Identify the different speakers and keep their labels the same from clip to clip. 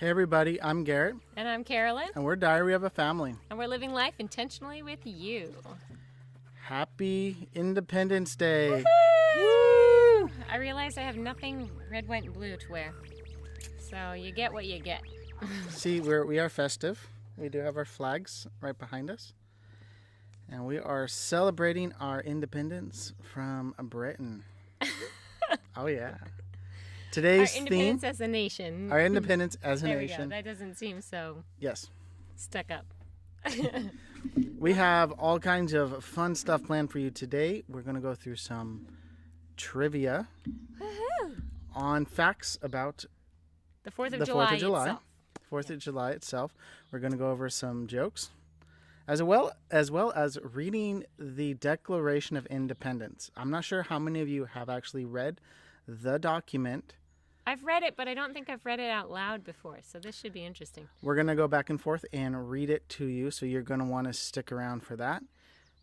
Speaker 1: Hey everybody, I'm Garrett.
Speaker 2: And I'm Carolyn.
Speaker 1: And we're Diary of a Family.
Speaker 2: And we're living life intentionally with you.
Speaker 1: Happy Independence Day.
Speaker 2: Woo! I realize I have nothing red, white, and blue to wear. So you get what you get.
Speaker 1: See, we are festive. We do have our flags right behind us. And we are celebrating our independence from Britain. Oh yeah. Today's
Speaker 2: our independence
Speaker 1: theme,
Speaker 2: as a nation.
Speaker 1: Our independence as a
Speaker 2: there
Speaker 1: nation.
Speaker 2: We go. That doesn't seem so stuck up.
Speaker 1: We have all kinds of fun stuff planned for you today. We're going to go through some trivia on facts about
Speaker 2: the 4th of
Speaker 1: the
Speaker 2: July
Speaker 1: 4th of July.
Speaker 2: itself.
Speaker 1: 4th of July itself. We're going to go over some jokes, as well as reading the Declaration of Independence. I'm not sure how many of you have actually read the document.
Speaker 2: I've read it, but I don't think I've read it out loud before, so this should be interesting.
Speaker 1: We're going to go back and forth and read it to you, so you're going to want to stick around for that.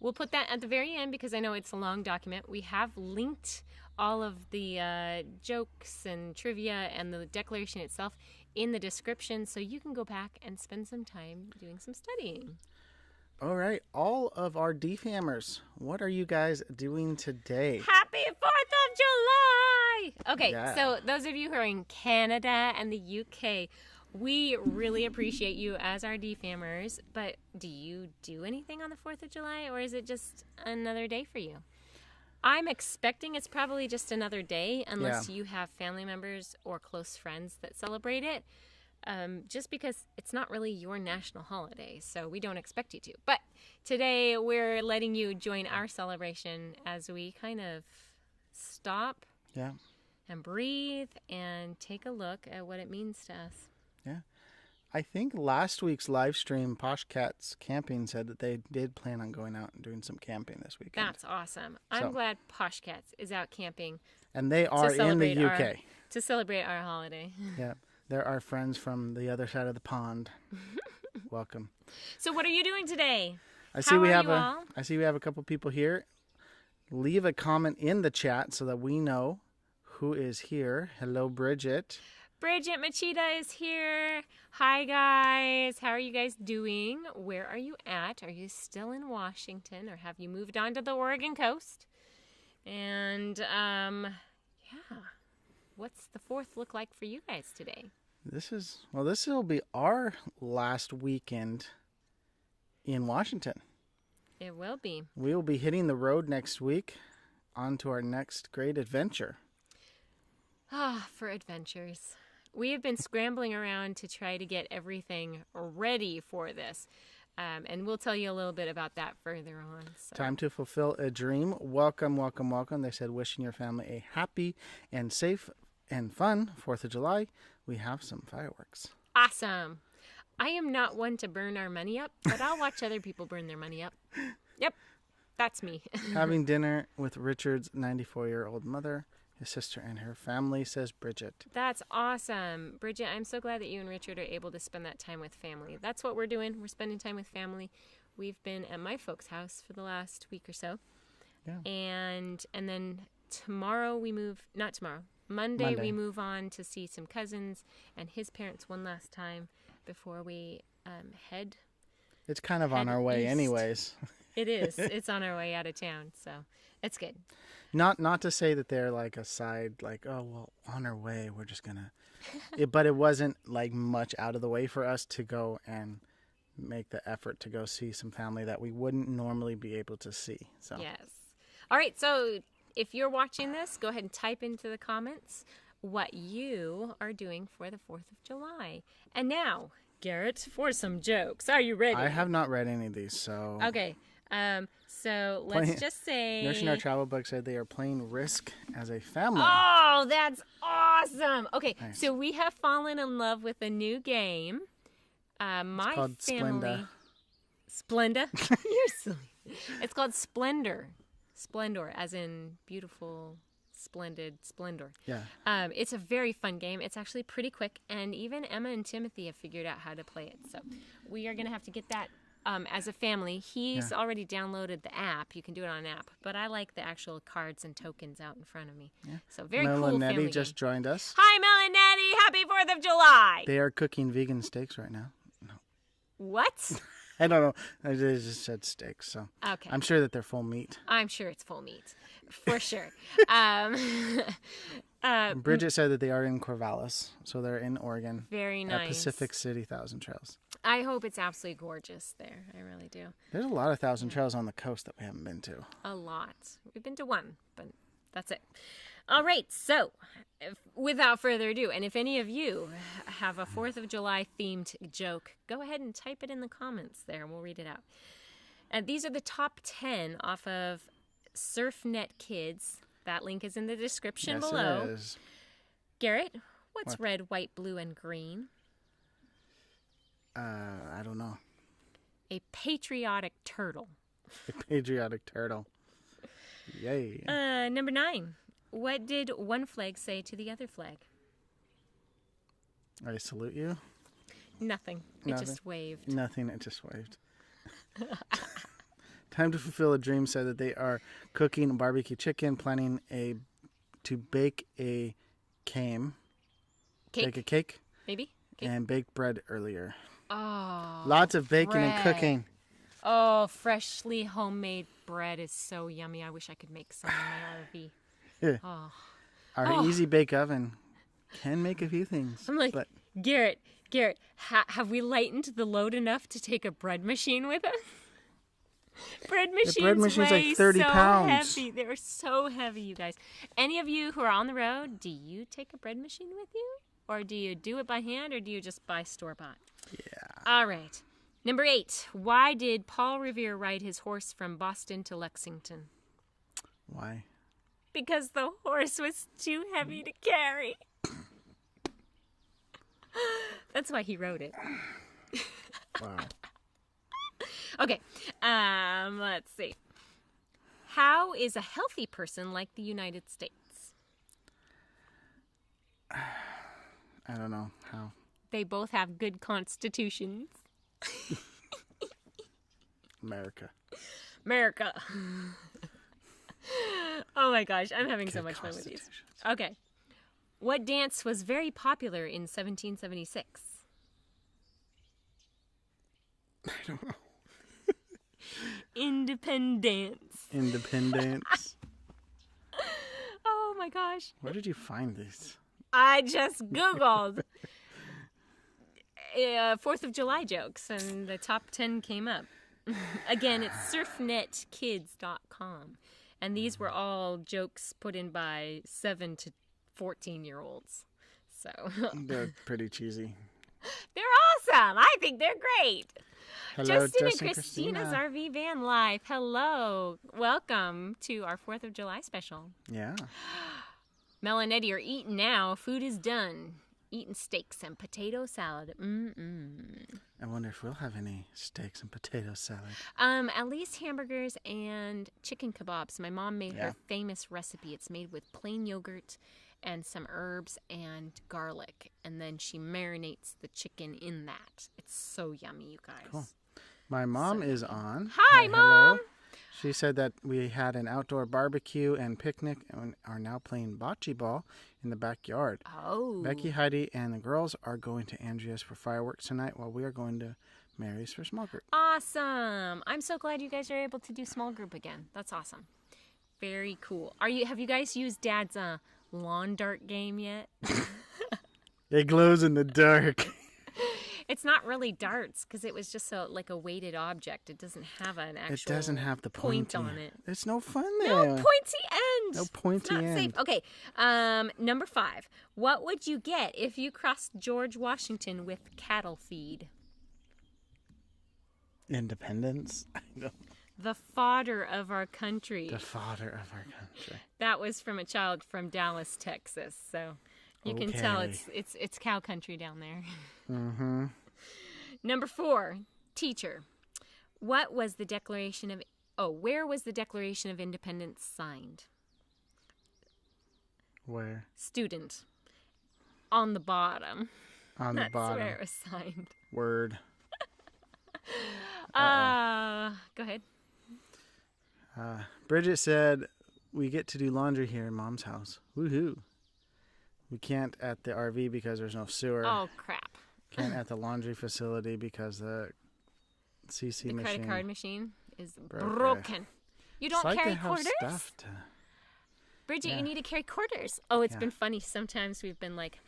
Speaker 2: We'll put that at the very end because I know it's a long document. We have linked all of the jokes and trivia and the declaration itself in the description, so you can go back and spend some time doing some studying.
Speaker 1: All right, all of our DFAMers, what are you guys doing today?
Speaker 2: Happy 4th of July! Okay,
Speaker 1: Yeah.
Speaker 2: So those of you who are in Canada and the UK, we really appreciate you as our DFAMers, but do you do anything on the 4th of July, or is it just another day for you? I'm expecting it's probably just another day, unless you have family members or close friends that celebrate it. Just because it's not really your national holiday, so we don't expect you to. But today we're letting you join our celebration as we kind of stop and breathe and take a look at what it means to us.
Speaker 1: Yeah. I think last week's live stream, Posh Cats Camping, said that they did plan on going out and doing some camping this weekend.
Speaker 2: That's awesome. I'm glad Posh Cats is out camping.
Speaker 1: And they are in the UK.
Speaker 2: To celebrate our holiday.
Speaker 1: Yeah. They're our friends from the other side of the pond. Welcome.
Speaker 2: So what are you doing today?
Speaker 1: I see we have a couple people here. Leave a comment in the chat so that we know who is here. Hello, Bridget.
Speaker 2: Bridget Machida is here. Hi, guys. How are you guys doing? Where are you at? Are you still in Washington, or have you moved on to the Oregon coast? And, what's the 4th look like for you guys today?
Speaker 1: This will be our last weekend in Washington.
Speaker 2: It will be.
Speaker 1: We will be hitting the road next week on to our next great adventure.
Speaker 2: For adventures. We have been scrambling around to try to get everything ready for this. And we'll tell you a little bit about that further on. So.
Speaker 1: Time to fulfill a dream. Welcome, welcome, welcome. They said wishing your family a happy and safe and fun 4th of July. We have some fireworks.
Speaker 2: Awesome. I am not one to burn our money up, but I'll watch other people burn their money up. Yep, that's me.
Speaker 1: Having dinner with Richard's 94-year-old mother, his sister, and her family, says Bridget.
Speaker 2: That's awesome. Bridget, I'm so glad that you and Richard are able to spend that time with family. That's what we're doing. We're spending time with family. We've been at my folks' house for the last week or so. Yeah. And then tomorrow we move, not tomorrow, Monday we move on to see some cousins and his parents one last time before we head.
Speaker 1: It's kind of on our way
Speaker 2: east.
Speaker 1: Anyways.
Speaker 2: It is. It's on our way out of town, so it's good.
Speaker 1: Not to say that they're like a side, like, oh, well, on our way, we're just going to. But it wasn't like much out of the way for us to go and make the effort to go see some family that we wouldn't normally be able to see. So
Speaker 2: yes. All right, so if you're watching this, go ahead and type into the comments what you are doing for the 4th of July. And now, Garrett, for some jokes. Are you ready?
Speaker 1: I have not read any of these, so.
Speaker 2: Okay. So let's just say.
Speaker 1: Nursing Our Travel Book said they are playing Risk as a family.
Speaker 2: Oh, that's awesome. Okay,
Speaker 1: nice.
Speaker 2: So we have fallen in love with a new game.
Speaker 1: It's called
Speaker 2: family. Splenda? You're silly. It's called Splendor. Splendor, as in beautiful, splendid, splendor.
Speaker 1: Yeah.
Speaker 2: It's a very fun game. It's actually pretty quick, and even Emma and Timothy have figured out how to play it. So we are going to have to get that as a family. He's
Speaker 1: Yeah.
Speaker 2: already downloaded the app. You can do it on an app, but I like the actual cards and tokens out in front of me.
Speaker 1: Yeah.
Speaker 2: So very
Speaker 1: Mel
Speaker 2: cool
Speaker 1: and
Speaker 2: family
Speaker 1: Nettie just
Speaker 2: game.
Speaker 1: joined us.
Speaker 2: Hi, Mel and Nettie. Happy 4th of July.
Speaker 1: They are cooking vegan steaks right now.
Speaker 2: What?
Speaker 1: I don't know. I just said steaks, so
Speaker 2: Okay.
Speaker 1: I'm sure that they're full meat.
Speaker 2: I'm sure it's full meat, for sure.
Speaker 1: Bridget said that they are in Corvallis, so they're in Oregon.
Speaker 2: Very
Speaker 1: At
Speaker 2: nice.
Speaker 1: Pacific City Thousand Trails.
Speaker 2: I hope it's absolutely gorgeous there. I really do.
Speaker 1: There's a lot of Thousand Trails on the coast that we haven't been to.
Speaker 2: A lot. We've been to one, but that's it. All right, so without further ado, and if any of you have a 4th of July themed joke, go ahead and type it in the comments there and we'll read it out. And these are the top 10 off of SurfNet Kids. That link is in the description
Speaker 1: Yes,
Speaker 2: below.
Speaker 1: it is.
Speaker 2: Garrett, what's
Speaker 1: What?
Speaker 2: red, white, blue, and green?
Speaker 1: I don't know.
Speaker 2: A patriotic turtle.
Speaker 1: A patriotic turtle. Yay.
Speaker 2: Number 9. What did one flag say to the other flag?
Speaker 1: I salute you.
Speaker 2: Nothing. It
Speaker 1: Nothing.
Speaker 2: just waved.
Speaker 1: Nothing, it just waved. Time to Fulfill a Dream said that they are cooking barbecue chicken, planning to bake a cake, bake a cake,
Speaker 2: Maybe? Cake?
Speaker 1: and bake bread earlier.
Speaker 2: Oh.
Speaker 1: Lots of baking and
Speaker 2: bread.
Speaker 1: cooking.
Speaker 2: Oh, freshly homemade bread is so yummy. I wish I could make some in my RV.
Speaker 1: Yeah.
Speaker 2: Oh.
Speaker 1: Our easy bake oven can make a few things.
Speaker 2: I'm like,
Speaker 1: but
Speaker 2: Garrett, have we lightened the load enough to take a bread machine with us? Bread machines
Speaker 1: machine's like
Speaker 2: weigh
Speaker 1: 30
Speaker 2: so
Speaker 1: pounds.
Speaker 2: heavy. They're so heavy, you guys. Any of you who are on the road, do you take a bread machine with you? Or do you do it by hand, or do you just buy store-bought?
Speaker 1: yeah,
Speaker 2: All right. Number 8. Why did Paul Revere ride his horse from Boston to Lexington?
Speaker 1: why?
Speaker 2: Because the horse was too heavy to carry. That's why he rode it.
Speaker 1: Wow.
Speaker 2: Okay, let's see. How is a healthy person like the United States?
Speaker 1: I don't know how.
Speaker 2: They both have good constitutions.
Speaker 1: America.
Speaker 2: America. Oh my gosh, I'm having so
Speaker 1: Good
Speaker 2: much fun with these.
Speaker 1: constitutions.
Speaker 2: Okay. What dance was very popular in 1776?
Speaker 1: I don't know.
Speaker 2: Independence.
Speaker 1: Independence.
Speaker 2: Oh my gosh.
Speaker 1: Where did you find these?
Speaker 2: I just Googled 4th of July jokes, and the top 10 came up. Again, it's surfnetkids.com. And these were all jokes put in by 7 to 14-year-olds. So
Speaker 1: They're pretty cheesy.
Speaker 2: they're awesome. I think they're great.
Speaker 1: Hello,
Speaker 2: Justin and
Speaker 1: Justin,
Speaker 2: Christina's
Speaker 1: Christina.
Speaker 2: RV van life. Hello. Welcome to our 4th of July special.
Speaker 1: Yeah.
Speaker 2: Mel and Eddie are eating now. Food is done. Eating steaks and potato salad.
Speaker 1: I wonder if we'll have any steaks and potato salad.
Speaker 2: At least hamburgers and chicken kebabs. My mom made
Speaker 1: Yeah.
Speaker 2: her famous recipe. It's made with plain yogurt and some herbs and garlic. And then she marinates the chicken in that. It's so yummy, you guys.
Speaker 1: Cool. My mom is on.
Speaker 2: Hi, Mom.
Speaker 1: She said that we had an outdoor barbecue and picnic and are now playing bocce ball in the backyard.
Speaker 2: Oh.
Speaker 1: Becky, Heidi, and the girls are going to Andrea's for fireworks tonight while we are going to Mary's for small group.
Speaker 2: Awesome. I'm so glad you guys are able to do small group again. That's awesome. Very cool. Have you guys used Dad's lawn dart game yet?
Speaker 1: It glows in the dark.
Speaker 2: It's not really darts because it was just like a weighted object. It doesn't have an actual
Speaker 1: It doesn't have the
Speaker 2: point
Speaker 1: pointy.
Speaker 2: on it.
Speaker 1: It's no fun there.
Speaker 2: No pointy end.
Speaker 1: No pointy
Speaker 2: Not
Speaker 1: end.
Speaker 2: safe. Okay. Number 5. What would you get if you crossed George Washington with cattle feed?
Speaker 1: Independence. I know.
Speaker 2: The fodder of our country.
Speaker 1: The fodder of our country.
Speaker 2: That was from a child from Dallas, Texas. So you can tell
Speaker 1: Okay.
Speaker 2: it's cow country down there.
Speaker 1: Mm-hmm.
Speaker 2: Number 4, teacher. Where was the Declaration of Independence signed?
Speaker 1: Where?
Speaker 2: Student. On the bottom.
Speaker 1: On the
Speaker 2: That's
Speaker 1: bottom.
Speaker 2: where it was signed.
Speaker 1: Word.
Speaker 2: Go ahead.
Speaker 1: Bridget said, we get to do laundry here in Mom's house. Woohoo. We can't at the RV because there's no sewer.
Speaker 2: Oh, crap.
Speaker 1: Can't at the laundry facility because the CC
Speaker 2: The
Speaker 1: machine.
Speaker 2: credit card machine is
Speaker 1: broken.
Speaker 2: broken. You don't
Speaker 1: It's like
Speaker 2: carry
Speaker 1: they have
Speaker 2: quarters?
Speaker 1: stuff to...
Speaker 2: Bridget,
Speaker 1: Yeah.
Speaker 2: you need to carry quarters. Oh, it's
Speaker 1: Yeah.
Speaker 2: been funny. Sometimes we've been like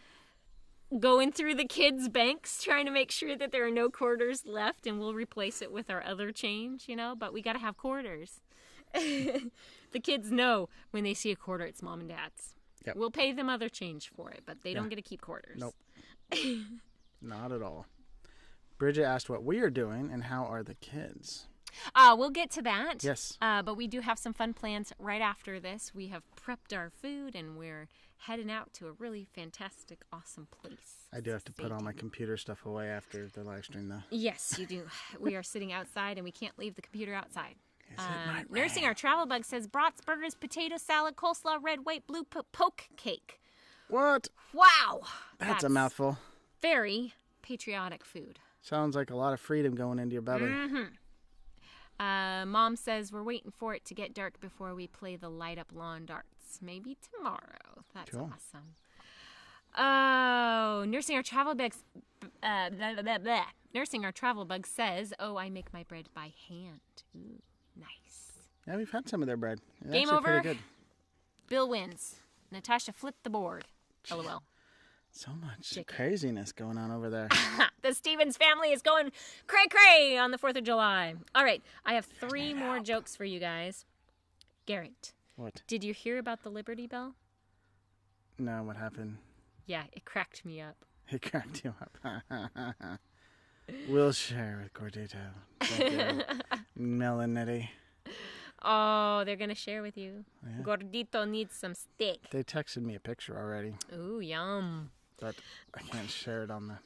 Speaker 2: going through the kids' banks trying to make sure that there are no quarters left, and we'll replace it with our other change, but we got to have quarters. The kids know when they see a quarter, it's Mom and Dad's.
Speaker 1: Yep.
Speaker 2: We'll pay them other change for it, but they don't get to keep quarters.
Speaker 1: Nope. Not at all. Bridget asked what we are doing and how are the kids.
Speaker 2: We'll get to that.
Speaker 1: Yes.
Speaker 2: But we do have some fun plans right after this. We have prepped our food, and we're heading out to a really fantastic, awesome place.
Speaker 1: I do have to put all my computer stuff away after the live stream, though.
Speaker 2: Yes, you do. We are sitting outside, and we can't leave the computer outside.
Speaker 1: Is it my
Speaker 2: Nursing
Speaker 1: ram?
Speaker 2: Our Travel Bug says brats, burgers, potato salad, coleslaw, red, white, blue, poke cake.
Speaker 1: What?
Speaker 2: Wow.
Speaker 1: That's a mouthful.
Speaker 2: Very patriotic food.
Speaker 1: Sounds like a lot of freedom going into your belly.
Speaker 2: Mom says we're waiting for it to get dark before we play the light up lawn darts. Maybe tomorrow. That's
Speaker 1: Cool.
Speaker 2: awesome. Oh, Nursing Our Travel Bug. Blah, blah, blah, blah. Nursing Our Travel Bug says, "Oh, I make my bread by hand." Ooh, nice.
Speaker 1: Yeah, we've had some of their bread. It's
Speaker 2: Game
Speaker 1: actually
Speaker 2: over.
Speaker 1: Pretty good.
Speaker 2: Bill wins. Natasha flipped the board. LOL.
Speaker 1: So much
Speaker 2: Chicken.
Speaker 1: craziness going on over there.
Speaker 2: The Stevens family is going cray-cray on the 4th of July. All right, I have 3 more jokes for you guys. Garrett,
Speaker 1: What?
Speaker 2: did you hear about the Liberty Bell?
Speaker 1: No, what happened?
Speaker 2: Yeah, it cracked me up.
Speaker 1: He cracked you up. We'll share with Gordito. Thank you, Melanetti.
Speaker 2: Oh, they're going to share with you.
Speaker 1: Yeah.
Speaker 2: Gordito needs some steak.
Speaker 1: They texted me a picture already,
Speaker 2: Ooh, yum.
Speaker 1: but I can't share it on the...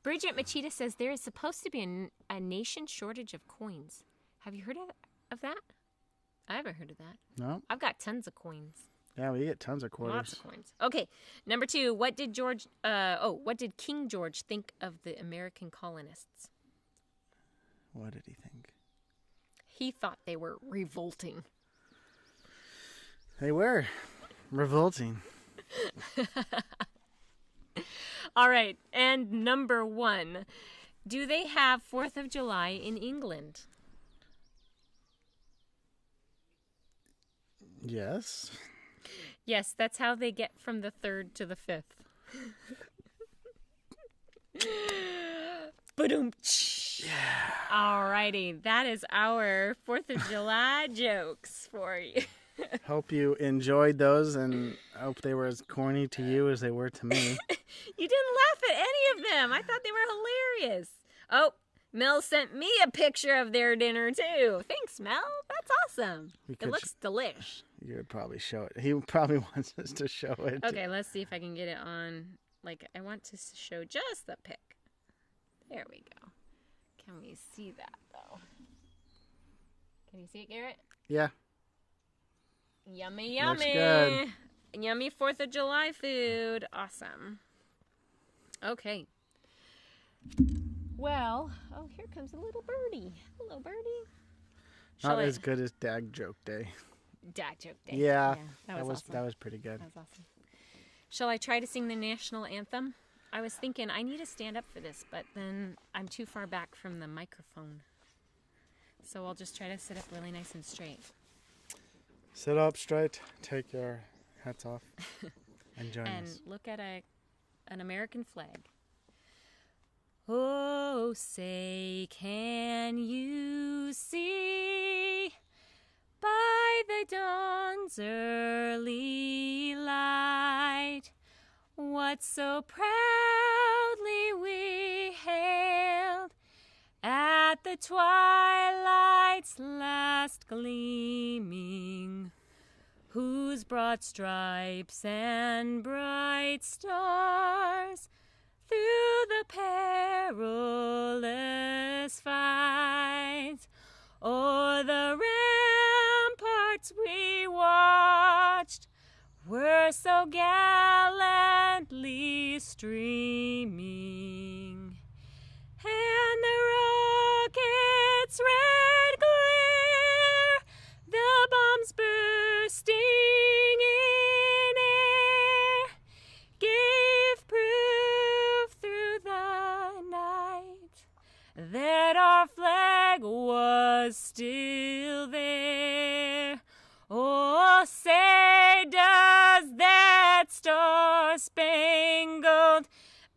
Speaker 2: Bridget Machida says there is supposed to be a nation shortage of coins. Have you heard of that? I haven't heard of that.
Speaker 1: No?
Speaker 2: I've got tons of coins.
Speaker 1: Yeah, we get tons of quarters.
Speaker 2: Lots of coins. Okay, number 2. What did King George think of the American colonists?
Speaker 1: What did he think?
Speaker 2: He thought they were revolting.
Speaker 1: They were revolting.
Speaker 2: All right, and number 1. Do they have 4th of July in England?
Speaker 1: Yes.
Speaker 2: Yes, that's how they get from the 3rd to the 5th. Ba-doom. Yeah. Alrighty, that is our 4th of July jokes for you.
Speaker 1: Hope you enjoyed those and hope they were as corny to you as they were to me.
Speaker 2: You didn't laugh at any of them. I thought they were hilarious. Oh, Mel sent me a picture of their dinner, too. Thanks, Mel. That's awesome. It looks delish.
Speaker 1: You would probably show it. He probably wants us to show it.
Speaker 2: Okay, let's see if I can get it on. I want to show just the pic. There we go. Can we see that, though? Can you see it, Garrett?
Speaker 1: Yeah.
Speaker 2: Yummy, yummy.
Speaker 1: Looks good.
Speaker 2: Yummy 4th of July food. Awesome. Okay. Well, oh, here comes a little birdie. Hello, birdie.
Speaker 1: Not as good as Dag Joke Day.
Speaker 2: Dad joke day.
Speaker 1: Yeah,
Speaker 2: that was awesome.
Speaker 1: that was pretty good.
Speaker 2: That was awesome. Shall I try to sing the national anthem? I was thinking I need to stand up for this, but then I'm too far back from the microphone. So I'll just try to sit up really nice and straight.
Speaker 1: Sit up straight. Take your hats off. And join
Speaker 2: And
Speaker 1: us.
Speaker 2: look at an American flag. Oh, say, can you see by the dawn's early light what so proudly we hailed at the twilight's last gleaming, whose broad stripes and bright stars through the perilous fight o'er the ramparts we watched were so gallantly streaming, and the rockets was still there. Oh, say does that star-spangled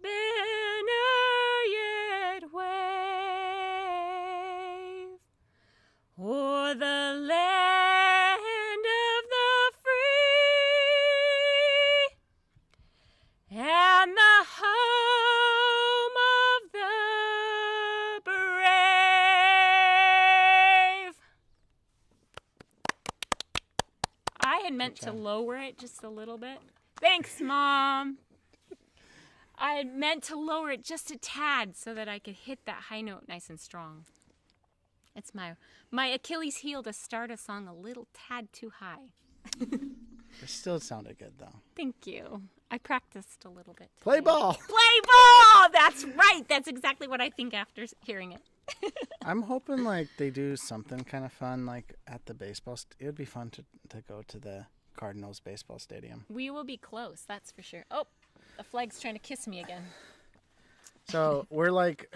Speaker 2: banner yet wave o'er the land of the free and the home of the brave? I had meant to lower it just a little bit. Thanks, Mom. I had meant to lower it just a tad so that I could hit that high note nice and strong. It's my Achilles heel to start a song a little tad too high.
Speaker 1: It still sounded good, though.
Speaker 2: Thank you. I practiced a little bit today.
Speaker 1: Play ball!
Speaker 2: Play ball! That's right. That's exactly what I think after hearing it.
Speaker 1: I'm hoping, like, they do something kind of fun, like, at the baseball. It would be fun to go to the Cardinals baseball stadium.
Speaker 2: We will be close, that's for sure. Oh, the flag's trying to kiss me again.
Speaker 1: So we're like,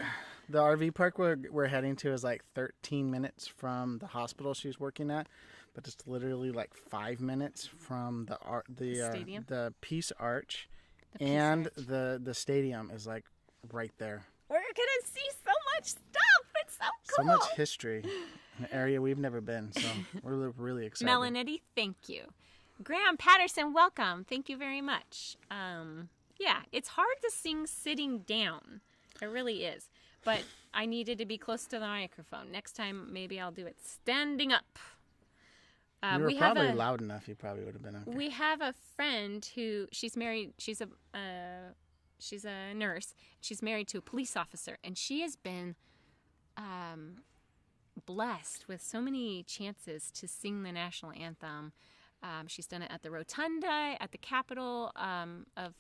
Speaker 1: the RV park we're heading to is like 13 minutes from the hospital she's working at, but it's literally like 5 minutes from the
Speaker 2: stadium?
Speaker 1: the Peace Arch,
Speaker 2: Peace
Speaker 1: and
Speaker 2: Arch.
Speaker 1: the stadium is like right there.
Speaker 2: We're gonna see so much stuff. It's so cool.
Speaker 1: So much history, an area we've never been. So we're really excited.
Speaker 2: Melanie, thank you. Graham Patterson, welcome. Thank you very much. Yeah, it's hard to sing sitting down. It really is. But I needed to be close to the microphone. Next time, maybe I'll do it standing up.
Speaker 1: You were probably loud enough. You probably would have been okay.
Speaker 2: We have a friend who, she's married, she's a nurse. She's married to a police officer, and she has been blessed with so many chances to sing the national anthem. She's done it at the Rotunda, at the Capitol of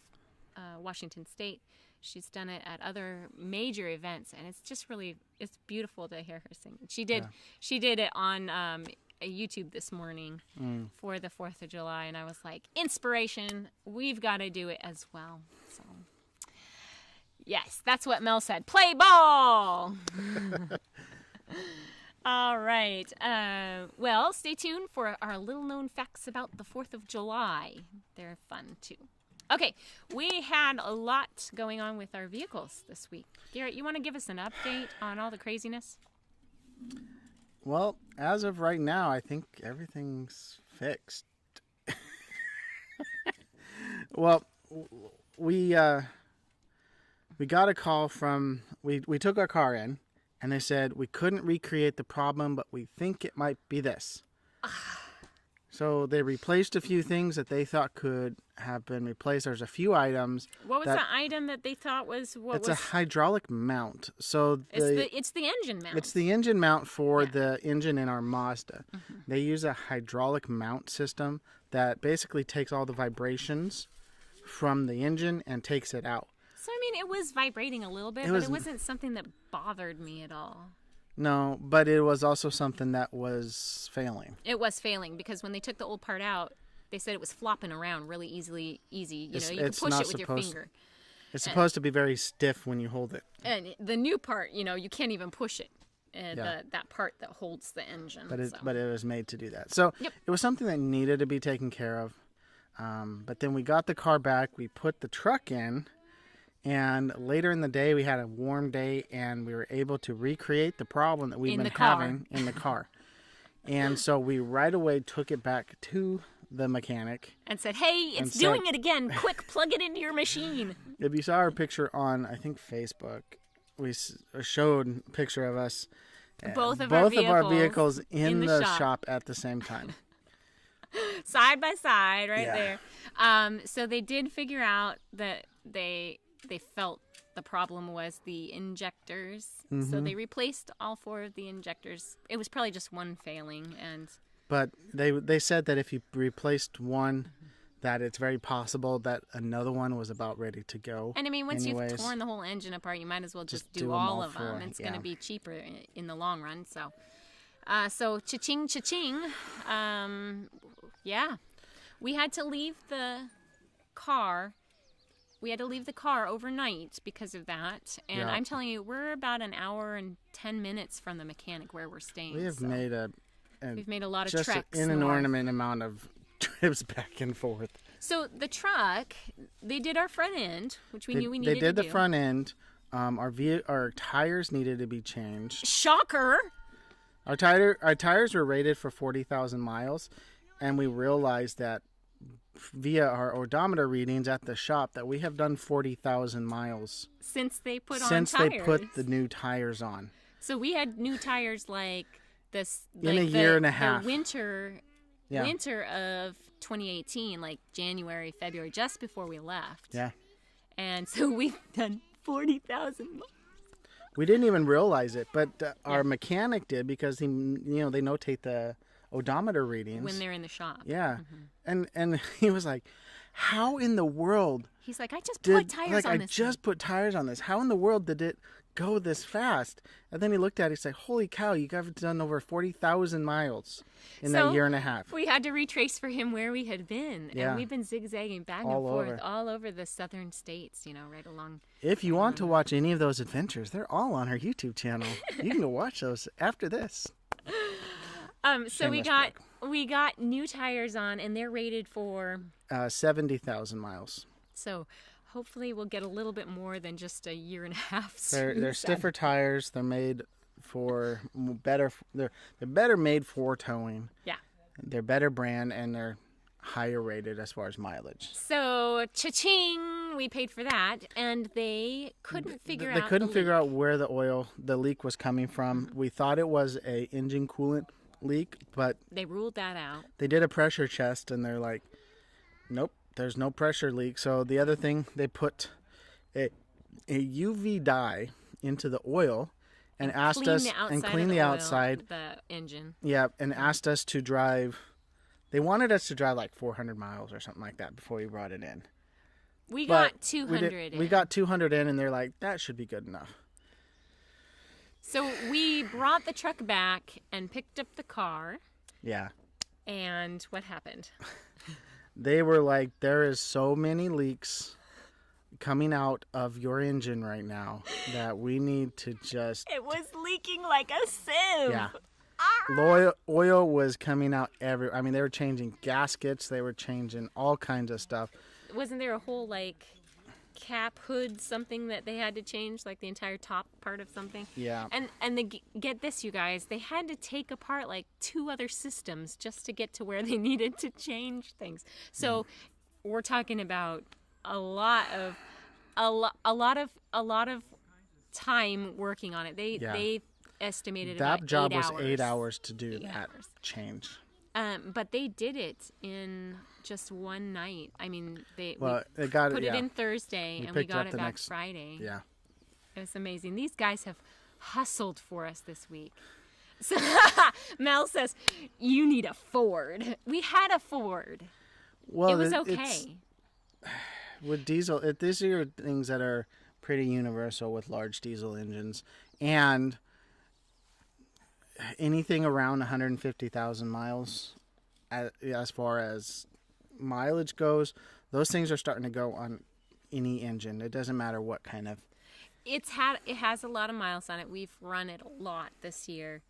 Speaker 2: Washington State. She's done it at other major events, and it's just really, it's beautiful to hear her sing. She did it on YouTube this morning for the 4th of July, and I was like, inspiration, we've got to do it as well. So, yes, that's what Mel said. Play ball! All right. Well, stay tuned for our little-known facts about the 4th of July. They're fun, too. Okay, we had a lot going on with our vehicles this week. Garrett, you want to give us an update on all the craziness?
Speaker 1: Well, as of right now, I think everything's fixed. Well, we got a call from, we took our car in, and they said we couldn't recreate the problem, but we think it might be this. So they replaced a few things that they thought could have been replaced. There's a few items.
Speaker 2: What was the item that they thought was
Speaker 1: It's a hydraulic mount. So
Speaker 2: it's the engine mount.
Speaker 1: It's the engine mount for the engine in our Mazda. Mm-hmm. They use a hydraulic mount system that basically takes all the vibrations from the engine and takes it out.
Speaker 2: So, I mean, it was vibrating a little bit, but it wasn't something that bothered me at all.
Speaker 1: No, but it was also something that was failing.
Speaker 2: It was failing because when they took the old part out, they said it was flopping around really easy. You know, you could push it with your finger.
Speaker 1: It's supposed to be very stiff when you hold it.
Speaker 2: And the new part, you know, you can't even push it. That part that holds the engine.
Speaker 1: But it was made to do that. So It was something that needed to be taken care of. But then we got the car back. We put the truck in. And later in the day, we had a warm day, and we were able to recreate the problem that we've been having in the car. And so we right away took it back to the mechanic.
Speaker 2: And said, hey, it's doing it again. Quick, plug it into your machine.
Speaker 1: If you saw our picture on, I think, Facebook, we showed a picture of us.
Speaker 2: Both of our
Speaker 1: vehicles in the shop at the same time.
Speaker 2: Side by side, there. So they did figure out that they felt the problem was the injectors. Mm-hmm. So they replaced all 4 of the injectors. It was probably just one failing.
Speaker 1: But they said that if you replaced one, that it's very possible that another one was about ready to go.
Speaker 2: And I mean, once you've torn the whole engine apart, you might as well just do all of them. It's going to be cheaper in the long run. So, cha-ching, cha-ching. We had to leave the car we had to leave the car overnight because of that. And
Speaker 1: Yeah.
Speaker 2: I'm telling you, we're about an hour and 10 minutes from the mechanic where we're staying.
Speaker 1: We have
Speaker 2: so we've made a lot of
Speaker 1: just
Speaker 2: treks
Speaker 1: an
Speaker 2: north.
Speaker 1: inordinate amount of trips back and forth.
Speaker 2: So the truck, they did our front end, which we knew we needed
Speaker 1: They did
Speaker 2: to
Speaker 1: the
Speaker 2: do.
Speaker 1: front end. Our tires needed to be changed.
Speaker 2: Shocker!
Speaker 1: Our tires were rated for 40,000 miles, and we realized that via our odometer readings at the shop that we have done 40,000 miles
Speaker 2: Since they put
Speaker 1: since
Speaker 2: on tires.
Speaker 1: they put the new tires on.
Speaker 2: So we had new tires like this
Speaker 1: In
Speaker 2: like
Speaker 1: a year and a half.
Speaker 2: The winter
Speaker 1: Yeah.
Speaker 2: of 2018, like January, February, just before we left.
Speaker 1: Yeah.
Speaker 2: And so we've done 40,000 miles.
Speaker 1: We didn't even realize it, but our mechanic did because they notate the odometer readings
Speaker 2: When they're in the shop.
Speaker 1: Yeah, and he was like, "How in the world
Speaker 2: He's like, I just put tires
Speaker 1: like
Speaker 2: on
Speaker 1: I
Speaker 2: this.
Speaker 1: just put tires on this? How in the world did it go this fast?" And then he looked at it. He's like, "Holy cow! You guys have done over 40,000 miles in
Speaker 2: So,
Speaker 1: that year and a half."
Speaker 2: We had to retrace for him where we had been.
Speaker 1: Yeah.
Speaker 2: And we've been zigzagging back
Speaker 1: All
Speaker 2: and forth
Speaker 1: over.
Speaker 2: all over the southern states, right along.
Speaker 1: If you want to watch any of those adventures, they're all on our YouTube channel. You can go watch those after this.
Speaker 2: So
Speaker 1: Shameless
Speaker 2: we got new tires on, and they're rated for.
Speaker 1: 70,000 miles.
Speaker 2: So hopefully we'll get a little bit more than just a year and a half.
Speaker 1: They're stiffer tires. They're made for better. They're better made for towing.
Speaker 2: Yeah.
Speaker 1: They're better brand, and they're higher rated as far as mileage.
Speaker 2: So cha-ching, we paid for that, and they couldn't figure out.
Speaker 1: They couldn't figure out where the leak was coming from. We thought it was a engine coolant leak, but
Speaker 2: They ruled that out.
Speaker 1: they did a pressure test, and they're like, "Nope, there's no pressure leak." So the other thing, they put a UV dye into the oil and asked us and clean the outside.
Speaker 2: The engine.
Speaker 1: Yeah, and asked us to drive. They wanted us to drive like 400 miles or something like that before we brought it in.
Speaker 2: We
Speaker 1: But
Speaker 2: got 200 in.
Speaker 1: We got 200 in, and they're like, "That should be good enough."
Speaker 2: So we brought the truck back and picked up the car,
Speaker 1: Yeah.
Speaker 2: and what happened?
Speaker 1: They were like, "There is so many leaks coming out of your engine right now that we need to just..."
Speaker 2: It was leaking like a sieve.
Speaker 1: Yeah. Oil was coming out I mean, they were changing gaskets. They were changing all kinds of stuff.
Speaker 2: Wasn't there a whole cap hood something that they had to change, like the entire top part of something?
Speaker 1: Yeah.
Speaker 2: And get this, you guys, they had to take apart like 2 other systems just to get to where they needed to change things. So we're talking about a lot of time working on it. They estimated
Speaker 1: That
Speaker 2: about
Speaker 1: job
Speaker 2: 8
Speaker 1: was
Speaker 2: hours.
Speaker 1: 8 hours to do
Speaker 2: 8
Speaker 1: that
Speaker 2: hours.
Speaker 1: change.
Speaker 2: But they did it in just one night. I mean, we
Speaker 1: They got
Speaker 2: put
Speaker 1: it.
Speaker 2: it
Speaker 1: Yeah.
Speaker 2: in Thursday, and we
Speaker 1: picked it
Speaker 2: got
Speaker 1: up
Speaker 2: it
Speaker 1: the
Speaker 2: back
Speaker 1: next-
Speaker 2: Friday.
Speaker 1: Yeah.
Speaker 2: It was amazing. These guys have hustled for us this week. So Mel says, "You need a Ford." We had a Ford.
Speaker 1: Well,
Speaker 2: It was
Speaker 1: it's-
Speaker 2: okay.
Speaker 1: with diesel, these are things that are pretty universal with large diesel engines, and anything around 150,000 miles, as far as mileage goes, those things are starting to go on any engine. It doesn't matter what kind of.
Speaker 2: It has a lot of miles on it. We've run it a lot this year.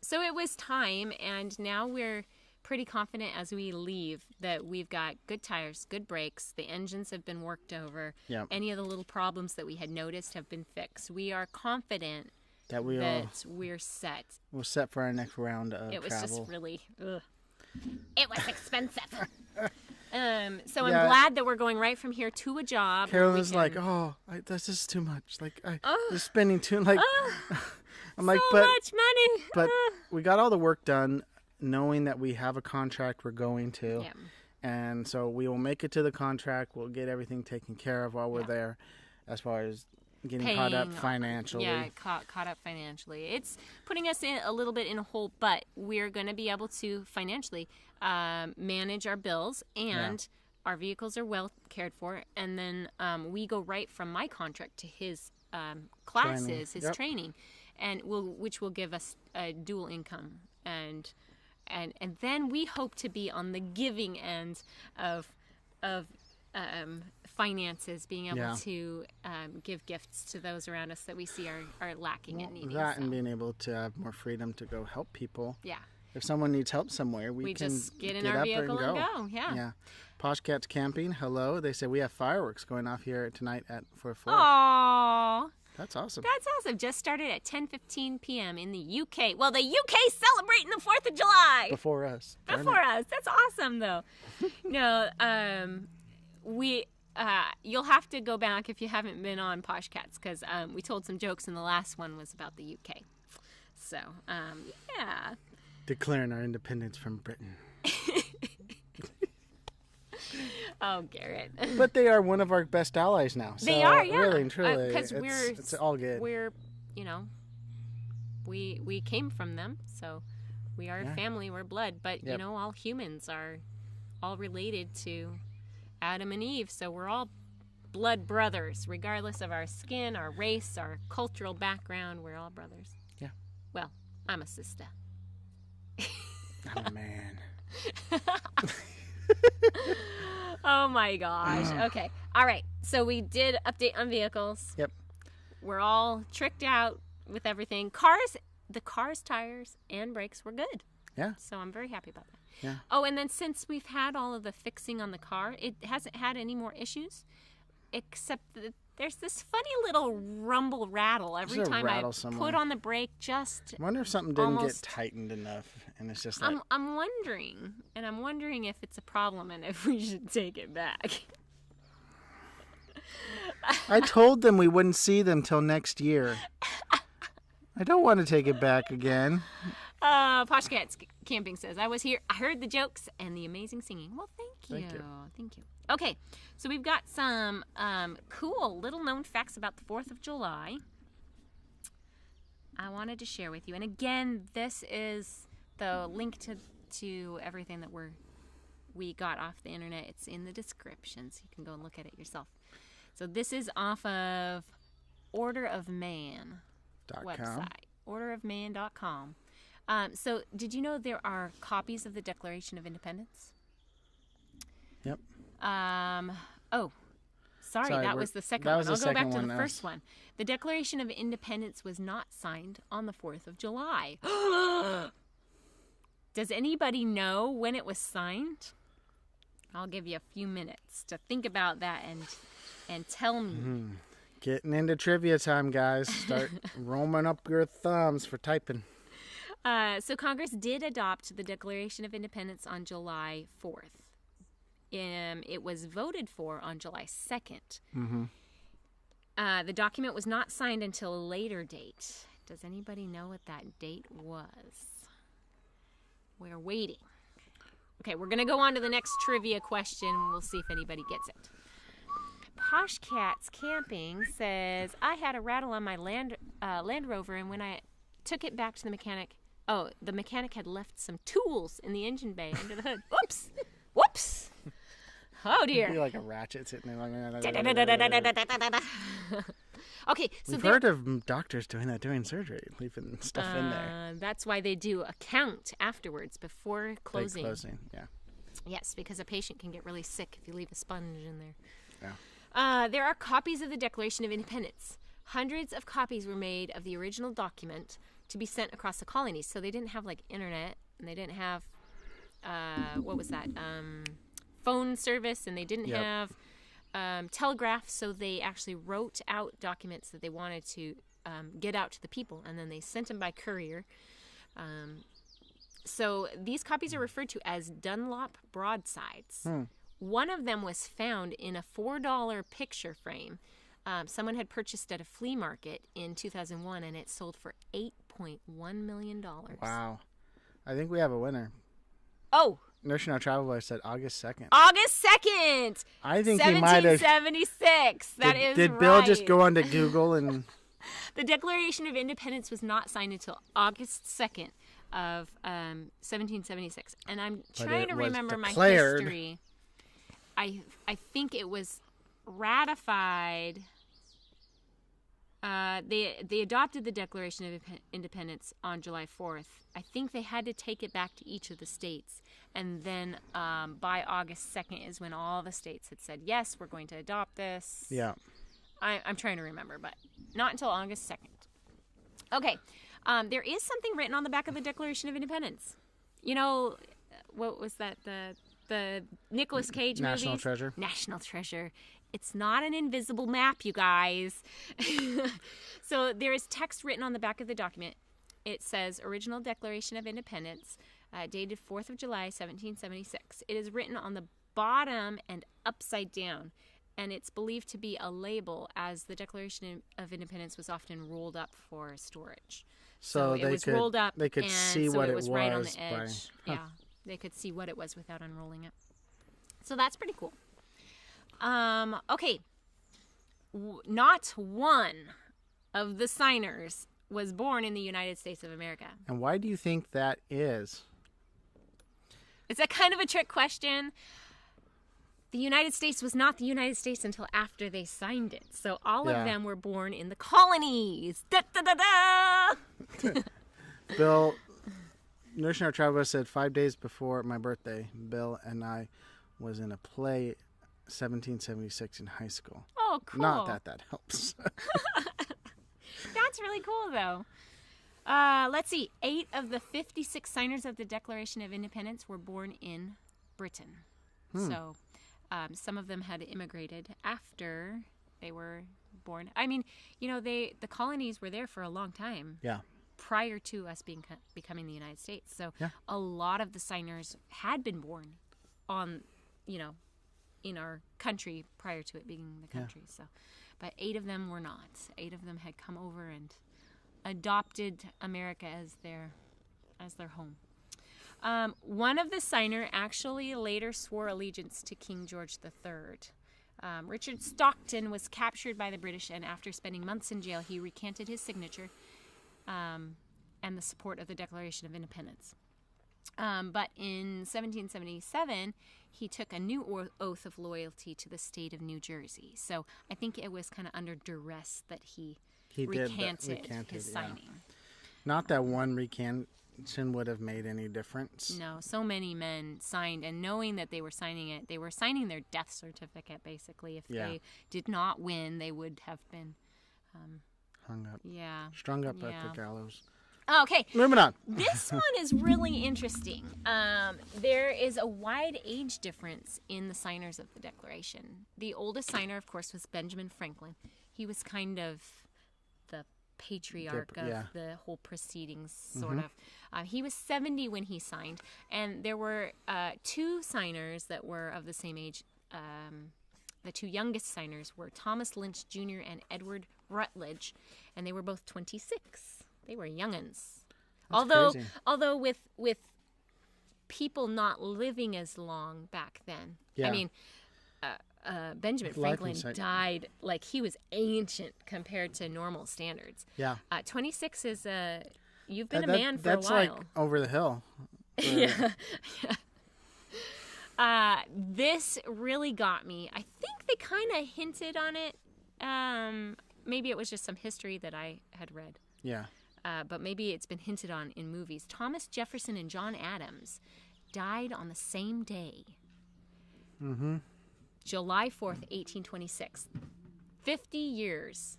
Speaker 2: So it was time, and now we're pretty confident as we leave that we've got good tires, good brakes. The engines have been worked over.
Speaker 1: Yeah.
Speaker 2: Any of the little problems that we had noticed have been fixed. We are confident
Speaker 1: That we're
Speaker 2: set.
Speaker 1: set for our next round of
Speaker 2: It was
Speaker 1: travel.
Speaker 2: just really, it was expensive. So
Speaker 1: Yeah.
Speaker 2: I'm glad that we're going right from here to a job. where
Speaker 1: Carolyn
Speaker 2: we
Speaker 1: was like,
Speaker 2: can-
Speaker 1: "Oh, this is too much. Like,
Speaker 2: Oh.
Speaker 1: just spending too like." I'm like,
Speaker 2: so
Speaker 1: "But
Speaker 2: much money."
Speaker 1: but we got all the work done, knowing that we have a contract we're going to."
Speaker 2: Yeah.
Speaker 1: And so we will make it to the contract. We'll get everything taken care of while we're there, as far as getting caught up
Speaker 2: Paying,
Speaker 1: financially.
Speaker 2: Yeah, caught up financially. It's putting us in a little bit in a hole, but we're going to be able to financially manage our bills, and our vehicles are well cared for. And then we go right from my contract to his classes, his training, and which will give us a dual income. And then we hope to be on the giving end of finances, being able
Speaker 1: Yeah.
Speaker 2: to give gifts to those around us that we see are lacking and needing.
Speaker 1: That
Speaker 2: so.
Speaker 1: and being able to have more freedom to go help people.
Speaker 2: Yeah.
Speaker 1: If someone needs help somewhere, we can
Speaker 2: just get in
Speaker 1: up
Speaker 2: our
Speaker 1: and
Speaker 2: vehicle and
Speaker 1: go.
Speaker 2: go. Yeah.
Speaker 1: Yeah. Posh Cats Camping, hello. They say we have fireworks going off here tonight for 4th.
Speaker 2: Aww.
Speaker 1: That's awesome.
Speaker 2: That's awesome. Just started at 10:15 p.m. in the UK. Well, the UK celebrating the 4th of July.
Speaker 1: Before us. Darn
Speaker 2: Before
Speaker 1: it.
Speaker 2: us. That's awesome, though. No, you'll have to go back if you haven't been on Posh Cats, because we told some jokes, and the last one was about the UK. So, yeah.
Speaker 1: Declaring our independence from Britain.
Speaker 2: Oh, Garrett.
Speaker 1: But they are one of our best allies now. So
Speaker 2: They are, yeah.
Speaker 1: Really and truly,
Speaker 2: Because
Speaker 1: it's all good.
Speaker 2: We're, we came from them, so we are a family, we're blood. But,
Speaker 1: Yep.
Speaker 2: all humans are all related to Adam and Eve, so we're all blood brothers, regardless of our skin, our race, our cultural background. We're all brothers.
Speaker 1: Yeah.
Speaker 2: Well, I'm a sister.
Speaker 1: I'm a man.
Speaker 2: Oh my gosh. Okay. All right. So we did update on vehicles.
Speaker 1: Yep.
Speaker 2: We're all tricked out with everything. The car's tires and brakes were good.
Speaker 1: Yeah.
Speaker 2: So I'm very happy about that.
Speaker 1: Yeah.
Speaker 2: Oh, and then since we've had all of the fixing on the car, it hasn't had any more issues, except that there's this funny little rumble rattle every
Speaker 1: There's a
Speaker 2: time I
Speaker 1: rattle somewhere.
Speaker 2: put on the brake. Just
Speaker 1: I wonder if something didn't
Speaker 2: almost-
Speaker 1: get tightened enough, and it's just like
Speaker 2: I'm wondering if it's a problem and if we should take it back.
Speaker 1: I told them we wouldn't see them till next year. I don't want to take it back again.
Speaker 2: Posh Cats Camping says, I was here, I heard the jokes and the amazing singing. Well, thank you. Thank you. Okay, so we've got some cool little known facts about the 4th of July I wanted to share with you. And again, this is the link to everything that we got off the internet. It's in the description, so you can go and look at it yourself. So this is off of Order of Man website, orderofman.com. So did you know there are copies of the Declaration of Independence?
Speaker 1: Yep.
Speaker 2: Oh, sorry, that was the second one. I'll go back to the first one. The Declaration of Independence was not signed on the 4th of July. Does anybody know when it was signed? I'll give you a few minutes to think about that and tell me.
Speaker 1: Mm-hmm. Getting into trivia time, guys. Start roaming up your thumbs for typing.
Speaker 2: So Congress did adopt the Declaration of Independence on July 4th. It was voted for on July 2nd.
Speaker 1: Mm-hmm.
Speaker 2: The document was not signed until a later date. Does anybody know what that date was? We're waiting. Okay, we're going to go on to the next trivia question. We'll see if anybody gets it. Posh Cats Camping says, I had a rattle on my Land Rover, and when I took it back to the mechanic, the mechanic had left some tools in the engine bay under the hood. Whoops! Whoops! Oh, dear.
Speaker 1: You're like a ratchet sitting there.
Speaker 2: Okay, so
Speaker 1: we've heard of doctors doing that during surgery, leaving stuff in there.
Speaker 2: That's why they do a count afterwards before closing.
Speaker 1: Yeah.
Speaker 2: Yes, because a patient can get really sick if you leave a sponge in there.
Speaker 1: Yeah.
Speaker 2: There are copies of the Declaration of Independence. Hundreds of copies were made of the original document to be sent across the colonies. So they didn't have internet, and they didn't have phone service, and they didn't have telegraph. So they actually wrote out documents that they wanted to get out to the people, and then they sent them by courier. So these copies are referred to as Dunlop broadsides. One of them was found in a $4 picture frame. Someone had purchased at a flea market in 2001, and it sold for $8.1 million.
Speaker 1: Wow. I think we have a winner.
Speaker 2: Oh!
Speaker 1: Nursing Our Travel Boy said August 2nd.
Speaker 2: August 2nd!
Speaker 1: I think he might have.
Speaker 2: 1776. That is right.
Speaker 1: Did Bill just go onto Google and...
Speaker 2: The Declaration of Independence was not signed until August 2nd of 1776. And I'm trying to remember my history. I think it was ratified They adopted the Declaration of Independence on July 4th. I think they had to take it back to each of the states. And then by August 2nd is when all the states had said, yes, we're going to adopt this.
Speaker 1: Yeah.
Speaker 2: I'm trying to remember, but not until August 2nd. Okay. There is something written on the back of the Declaration of Independence. You know, what was that? The Nicolas Cage movie?
Speaker 1: National Treasure.
Speaker 2: National Treasure. It's not an invisible map, you guys. So there is text written on the back of the document. It says, Original Declaration of Independence, dated 4th of July, 1776. It is written on the bottom and upside down, and it's believed to be a label, as the Declaration of Independence was often rolled up for storage. So it was rolled up,
Speaker 1: they could
Speaker 2: and
Speaker 1: see
Speaker 2: so
Speaker 1: what
Speaker 2: it was right on the
Speaker 1: by-
Speaker 2: edge. Yeah, they could see what it was without unrolling it. So that's pretty cool. Okay. Not one of the signers was born in the United States of America.
Speaker 1: And why do you think that is?
Speaker 2: It's a kind of a trick question. The United States was not the United States until after they signed it. So all of them were born in the colonies. Da, da, da, da!
Speaker 1: Bill, Nourishing Our Travel said 5 days before my birthday, Bill and I was in a play 1776 in high school.
Speaker 2: Oh, cool.
Speaker 1: Not that helps.
Speaker 2: That's really cool, though. Let's see. 8 of the 56 signers of the Declaration of Independence were born in Britain. So some of them had immigrated after they were born. I mean, you know, the colonies were there for a long time.
Speaker 1: Yeah.
Speaker 2: Prior to us becoming the United States. So a lot of the signers had been born on, you know, in our country prior to it being the country. So, but 8 of them were not. 8 of them had come over and adopted America as their home. One of the signers actually later swore allegiance to King George III. Richard Stockton was captured by the British, and after spending months in jail, he recanted his signature and the support of the Declaration of Independence. But in 1777, he took a new oath of loyalty to the state of New Jersey. So I think it was kind of under duress that he recanted his signing.
Speaker 1: Not that one recantation would have made any difference.
Speaker 2: No, so many men signed, and knowing that they were signing it, they were signing their death certificate, basically. If they did not win, they would have been
Speaker 1: hung up.
Speaker 2: Yeah.
Speaker 1: Strung up at the gallows.
Speaker 2: Okay.
Speaker 1: Moving on.
Speaker 2: This one is really interesting. There is a wide age difference in the signers of the Declaration. The oldest signer, of course, was Benjamin Franklin. He was kind of the patriarch of the whole proceedings, sort of. He was 70 when he signed, and there were 2 signers that were of the same age. The 2 youngest signers were Thomas Lynch Jr. and Edward Rutledge, and they were both 26. They were young'uns. Although with people not living as long back then. I mean, Benjamin Franklin died like he was ancient compared to normal standards.
Speaker 1: Yeah.
Speaker 2: 26 is you've been a man for a while.
Speaker 1: That's like over the hill.
Speaker 2: Yeah. This really got me. I think they kind of hinted on it. Maybe it was just some history that I had read.
Speaker 1: Yeah.
Speaker 2: But maybe it's been hinted on in movies. Thomas Jefferson and John Adams died on the same day.
Speaker 1: Mm-hmm.
Speaker 2: July 4th, 1826. 50 years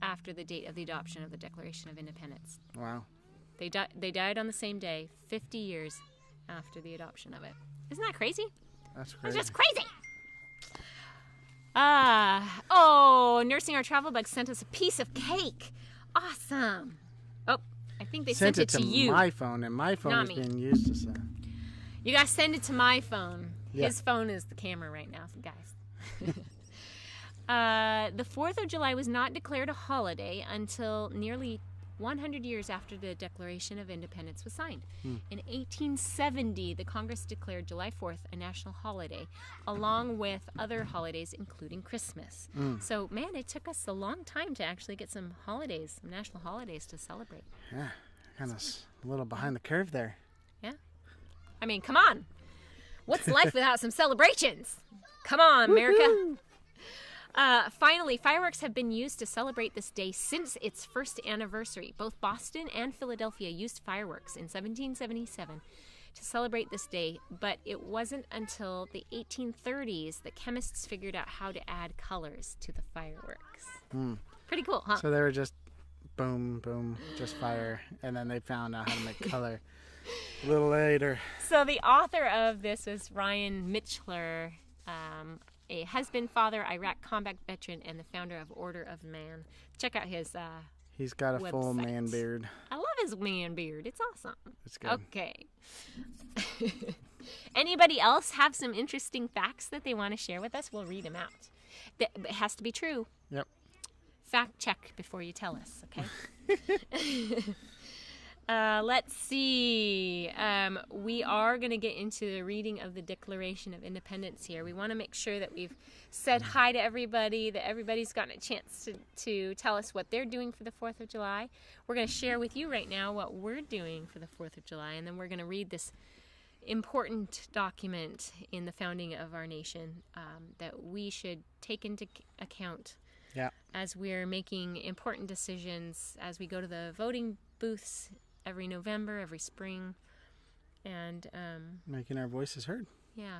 Speaker 2: after the date of the adoption of the Declaration of Independence.
Speaker 1: Wow.
Speaker 2: They died on the same day, 50 years after the adoption of it. Isn't that crazy?
Speaker 1: That's crazy.
Speaker 2: That's just crazy. Nursing Our Travel Bug sent us a piece of cake. Awesome. Oh, I think they sent it to you.
Speaker 1: My phone, and my phone is being used to send.
Speaker 2: You guys send it to my phone. Yeah. His phone is the camera right now, guys. The 4th of July was not declared a holiday until nearly 100 years after the Declaration of Independence was signed. In 1870, the Congress declared July 4th a national holiday, along with other holidays, including Christmas. So, man, it took us a long time to actually get some holidays, some national holidays to celebrate.
Speaker 1: Yeah, kind of a little behind the curve there.
Speaker 2: Yeah. I mean, come on. What's life without some celebrations? Come on, America. Finally, fireworks have been used to celebrate this day since its first anniversary. Both Boston and Philadelphia used fireworks in 1777 to celebrate this day, but it wasn't until the 1830s that chemists figured out how to add colors to the fireworks. Pretty cool, huh?
Speaker 1: So they were just boom, boom, just fire, and then they found out how to make color a little later.
Speaker 2: So the author of this was Ryan Michler, a husband, father, Iraq combat veteran, and the founder of Order of Man. Check out his
Speaker 1: He's got a full
Speaker 2: website.
Speaker 1: man beard.
Speaker 2: I love his man beard. It's awesome.
Speaker 1: It's good.
Speaker 2: Okay. Anybody else have some interesting facts that they want to share with us? We'll read them out. It has to be true.
Speaker 1: Yep.
Speaker 2: Fact check before you tell us, okay? Let's see. We are going to get into the reading of the Declaration of Independence here. We want to make sure that we've said hi to everybody, that everybody's gotten a chance to tell us what they're doing for the 4th of July. We're going to share with you right now what we're doing for the 4th of July, and then we're going to read this important document in the founding of our nation that we should take into account as we're making important decisions as we go to the voting booths every November, every spring, and
Speaker 1: making our voices heard.
Speaker 2: Yeah,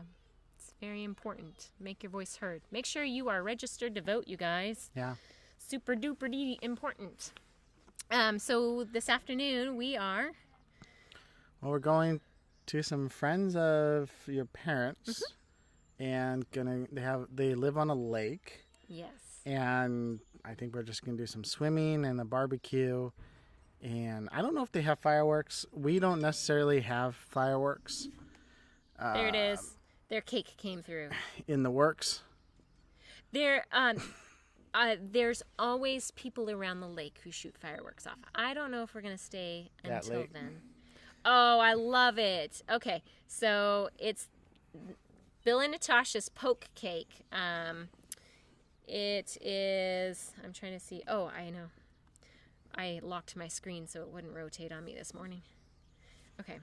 Speaker 2: it's very important. Make your voice heard. Make sure you are registered to vote, you guys.
Speaker 1: Yeah.
Speaker 2: Super duper dee important. So this afternoon we are.
Speaker 1: Well, we're going to some friends of your parents, and they live on a lake.
Speaker 2: Yes.
Speaker 1: And I think we're just gonna do some swimming and a barbecue. And I don't know if they have fireworks. We don't necessarily have fireworks.
Speaker 2: There it is. Their cake came through.
Speaker 1: In the works.
Speaker 2: There's always people around the lake who shoot fireworks off. I don't know if we're going to stay until then. Oh, I love it. Okay, so it's Bill and Natasha's poke cake. It is, I'm trying to see. Oh, I know. I locked my screen so it wouldn't rotate on me this morning. Okay.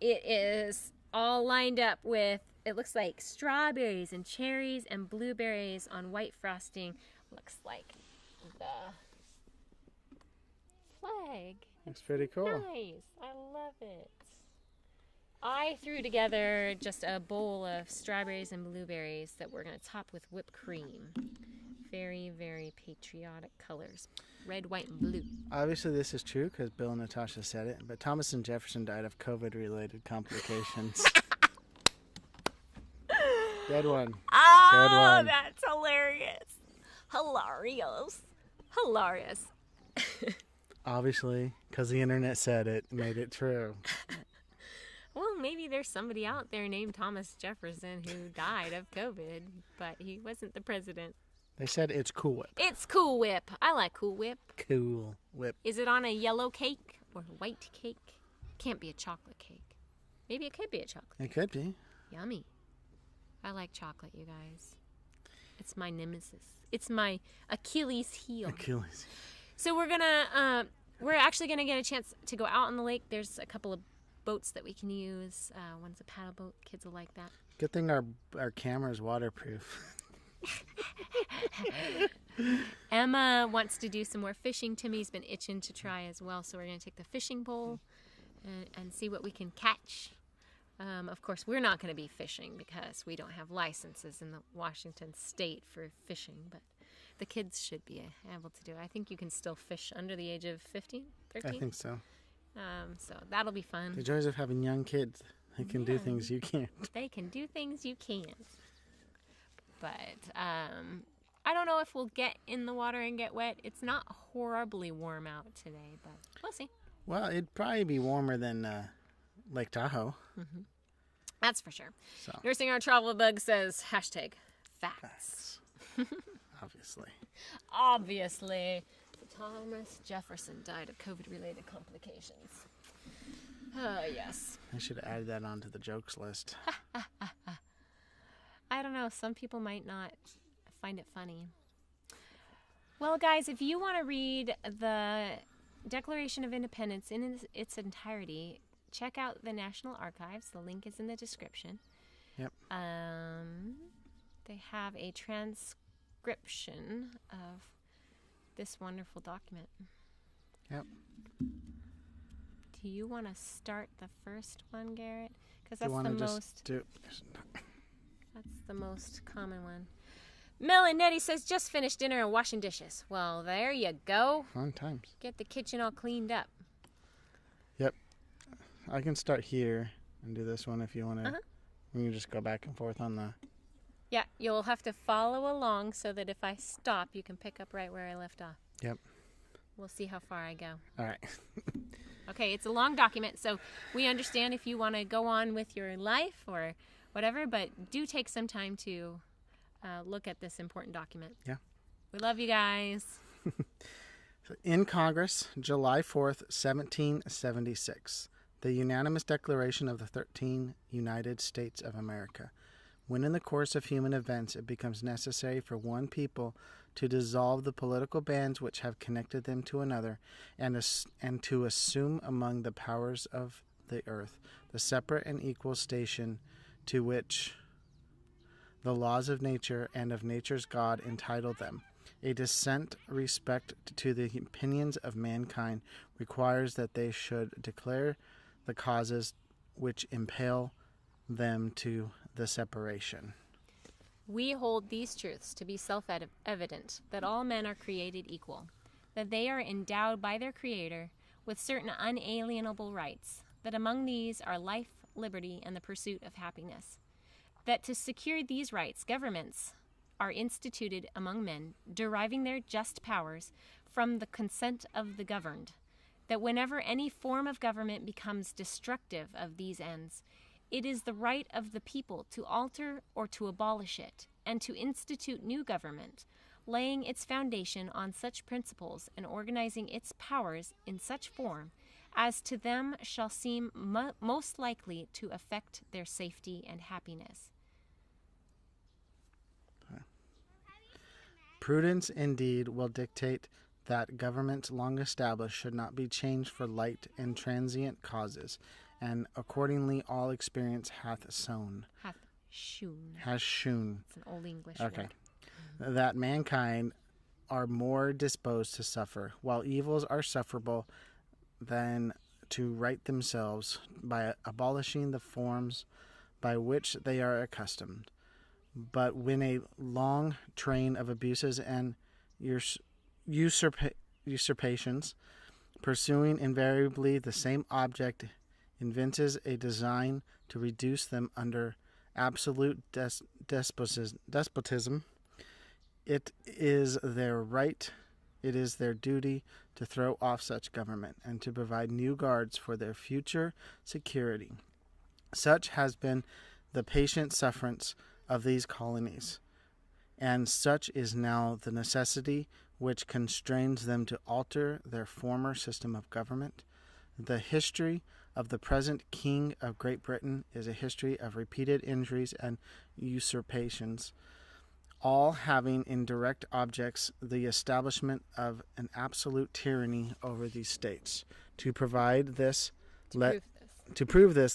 Speaker 2: It is all lined up with, it looks like strawberries and cherries and blueberries on white frosting. Looks like the flag.
Speaker 1: It's pretty cool.
Speaker 2: Nice. I love it. I threw together just a bowl of strawberries and blueberries that we're going to top with whipped cream. Very, very patriotic colors. Red, white, and blue.
Speaker 1: Obviously, this is true because Bill and Natasha said it, but Thomas and Jefferson died of COVID-related complications. Good one.
Speaker 2: Oh,
Speaker 1: Good one.
Speaker 2: that's hilarious. Hilarious.
Speaker 1: Obviously, because the internet said it, made it true.
Speaker 2: Well, maybe there's somebody out there named Thomas Jefferson who died of COVID, but he wasn't the president.
Speaker 1: They said it's Cool Whip.
Speaker 2: It's Cool Whip. I like Cool Whip.
Speaker 1: Cool Whip.
Speaker 2: Is it on a yellow cake or a white cake? Can't be a chocolate cake. Maybe it could be a chocolate cake.
Speaker 1: It could be.
Speaker 2: Yummy. I like chocolate, you guys. It's my nemesis. It's my Achilles heel.
Speaker 1: Achilles.
Speaker 2: So we're actually gonna get a chance to go out on the lake. There's a couple of boats that we can use. One's a paddle boat. Kids will like that.
Speaker 1: Good thing our camera's waterproof.
Speaker 2: Emma wants to do some more fishing. Timmy's been itching to try as well, so we're going to take the fishing pole and see what we can catch. Of course, we're not going to be fishing because we don't have licenses in the Washington state for fishing, but the kids should be able to do it. I think you can still fish under the age of 15, 13?
Speaker 1: I think so.
Speaker 2: So that'll be fun.
Speaker 1: The joys of having young kids. They can do things you can't.
Speaker 2: They can do things you can't. But I don't know if we'll get in the water and get wet. It's not horribly warm out today, but we'll see.
Speaker 1: Well, it'd probably be warmer than Lake Tahoe.
Speaker 2: Mm-hmm. That's for sure.
Speaker 1: So.
Speaker 2: Nursing Our Travel Bug says, #facts.
Speaker 1: Obviously.
Speaker 2: Obviously. Thomas Jefferson died of COVID-related complications. Yes.
Speaker 1: I should have added that onto the jokes list.
Speaker 2: I don't know. Some people might not find it funny. Well, guys, if you want to read the Declaration of Independence in its entirety, check out the National Archives. The link is in the description.
Speaker 1: Yep.
Speaker 2: They have a description of this wonderful document.
Speaker 1: Yep.
Speaker 2: Do you want to start the first one, Garrett? Because
Speaker 1: Do you
Speaker 2: that's the
Speaker 1: want to
Speaker 2: most.
Speaker 1: just do?
Speaker 2: That's the most common one. Melanetti says, just finished dinner and washing dishes. Well, there you go.
Speaker 1: Fun times.
Speaker 2: Get the kitchen all cleaned up.
Speaker 1: Yep. I can start here and do this one if you want to.
Speaker 2: Uh-huh.
Speaker 1: We can just go back and forth on the.
Speaker 2: Yeah, you'll have to follow along so that if I stop, you can pick up right where I left off.
Speaker 1: Yep.
Speaker 2: We'll see how far I go.
Speaker 1: All right.
Speaker 2: Okay, it's a long document, so we understand if you want to go on with your life or whatever, but do take some time to look at this important document.
Speaker 1: Yeah.
Speaker 2: We love you guys.
Speaker 1: In Congress, July 4th, 1776, the unanimous declaration of the 13 United States of America. When in the course of human events it becomes necessary for one people to dissolve the political bands which have connected them to another, and to assume among the powers of the earth the separate and equal station to which the laws of nature and of nature's God entitle them. A decent respect to the opinions of mankind requires that they should declare the causes which impel them to the separation.
Speaker 2: We hold these truths to be self-evident, that all men are created equal, that they are endowed by their Creator with certain unalienable rights, that among these are life, liberty, and the pursuit of happiness, that to secure these rights, governments are instituted among men, deriving their just powers from the consent of the governed, that whenever any form of government becomes destructive of these ends, it is the right of the people to alter or to abolish it, and to institute new government, laying its foundation on such principles and organizing its powers in such form as to them shall seem most likely to affect their safety and happiness.
Speaker 1: Prudence indeed will dictate that governments long established should not be changed for light and transient causes, and accordingly all experience hath shown. Has shewn.
Speaker 2: It's an old English
Speaker 1: Okay.
Speaker 2: word.
Speaker 1: That mankind are more disposed to suffer, while evils are sufferable, than to right themselves by abolishing the forms by which they are accustomed. But when a long train of abuses and usurpations, pursuing invariably the same object, invents a design to reduce them under absolute despotism, it is their right, it is their duty to throw off such government and to provide new guards for their future security. Such has been the patient sufferance of these colonies, and such is now the necessity which constrains them to alter their former system of government. The history of the present King of Great Britain is a history of repeated injuries and usurpations, all having in direct objects the establishment of an absolute tyranny over these states. To prove this,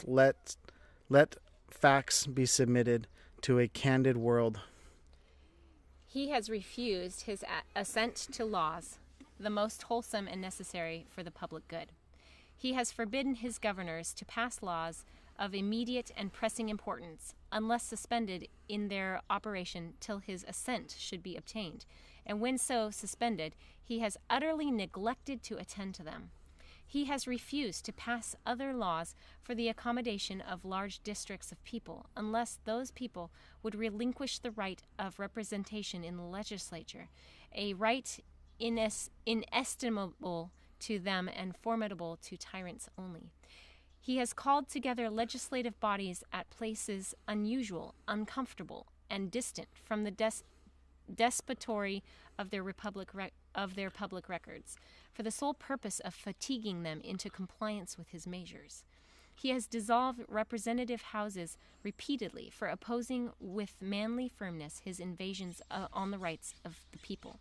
Speaker 1: let facts be submitted to a candid world.
Speaker 2: He has refused his assent to laws, the most wholesome and necessary for the public good. He has forbidden his governors to pass laws of immediate and pressing importance, unless suspended in their operation till his assent should be obtained, and when so suspended, he has utterly neglected to attend to them. He has refused to pass other laws for the accommodation of large districts of people, unless those people would relinquish the right of representation in the legislature, a right inestimable to them and formidable to tyrants only. He has called together legislative bodies at places unusual, uncomfortable, and distant from the despotory of their public records, for the sole purpose of fatiguing them into compliance with his measures. He has dissolved representative houses repeatedly for opposing with manly firmness his invasions on the rights of the people.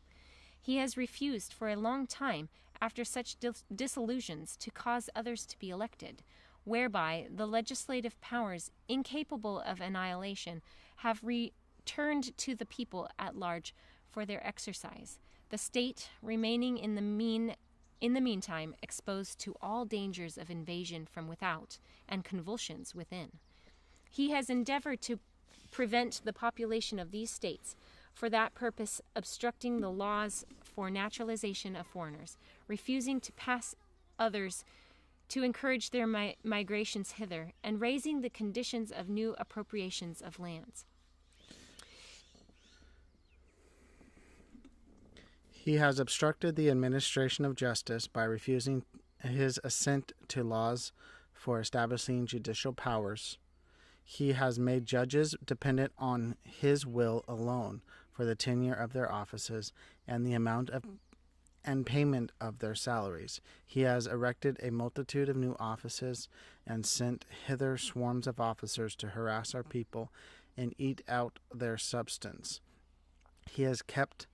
Speaker 2: He has refused for a long time, after such dissolutions, to cause others to be elected, whereby the legislative powers, incapable of annihilation, have returned to the people at large for their exercise, the state remaining in the meantime exposed to all dangers of invasion from without and convulsions within. He has endeavored to prevent the population of these states, for that purpose obstructing the laws for naturalization of foreigners, refusing to pass others to encourage their migrations hither, and raising the conditions of new appropriations of lands.
Speaker 1: He has obstructed the administration of justice by refusing his assent to laws for establishing judicial powers. He has made judges dependent on his will alone for the tenure of their offices and the amount of and payment of their salaries. He has erected a multitude of new offices and sent hither swarms of officers to harass our people and eat out their substance. He has kept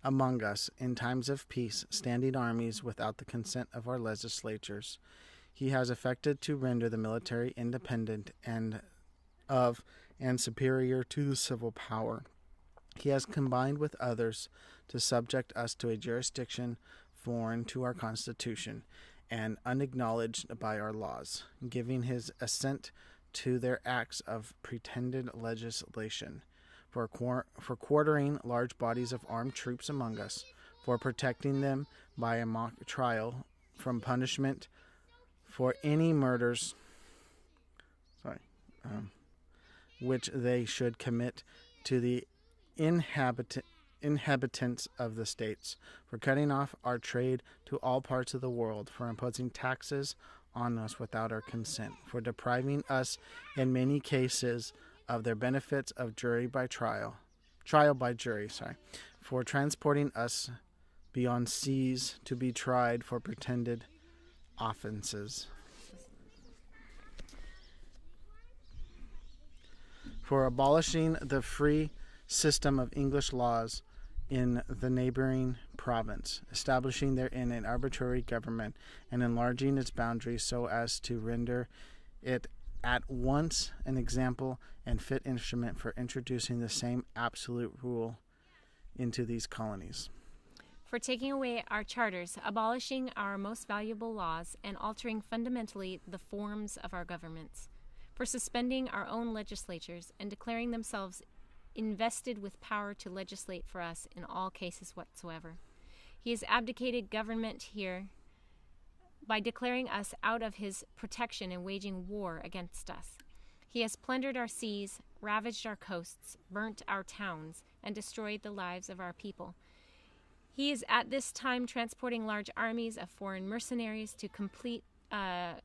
Speaker 1: among us in times of peace standing armies without the consent of our legislatures. He has affected to render the military independent and superior to the civil power. He has combined with others to subject us to a jurisdiction foreign to our Constitution and unacknowledged by our laws, giving his assent to their acts of pretended legislation, for quartering large bodies of armed troops among us, for protecting them by a mock trial from punishment for any murders which they should commit to the inhabitants of the states, for cutting off our trade to all parts of the world, for imposing taxes on us without our consent, for depriving us in many cases of their benefits of trial by jury, for transporting us beyond seas to be tried for pretended offenses, for abolishing the free system of English laws in the neighboring province, establishing therein an arbitrary government, and enlarging its boundaries so as to render it at once an example and fit instrument for introducing the same absolute rule into these colonies.
Speaker 2: For taking away our charters, abolishing our most valuable laws, and altering fundamentally the forms of our governments. For suspending our own legislatures and declaring themselves invested with power to legislate for us in all cases whatsoever. He has abdicated government here by declaring us out of his protection and waging war against us. He has plundered our seas, ravaged our coasts, burnt our towns, and destroyed the lives of our people. He is at this time transporting large armies of foreign mercenaries to complete the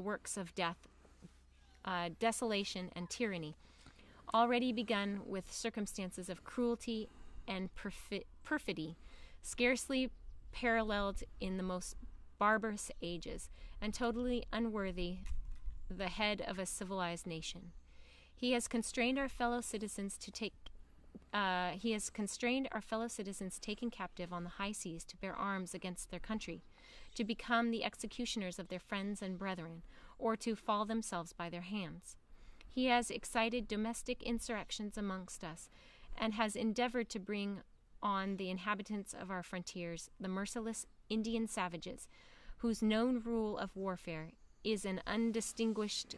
Speaker 2: works of death, desolation, and tyranny, already begun with circumstances of cruelty and perfidy, scarcely paralleled in the most barbarous ages, and totally unworthy the head of a civilized nation. He has constrained our fellow citizens taken captive on the high seas to bear arms against their country, to become the executioners of their friends and brethren, or to fall themselves by their hands. He has excited domestic insurrections amongst us, and has endeavored to bring on the inhabitants of our frontiers the merciless Indian savages, whose known rule of warfare is an undistinguished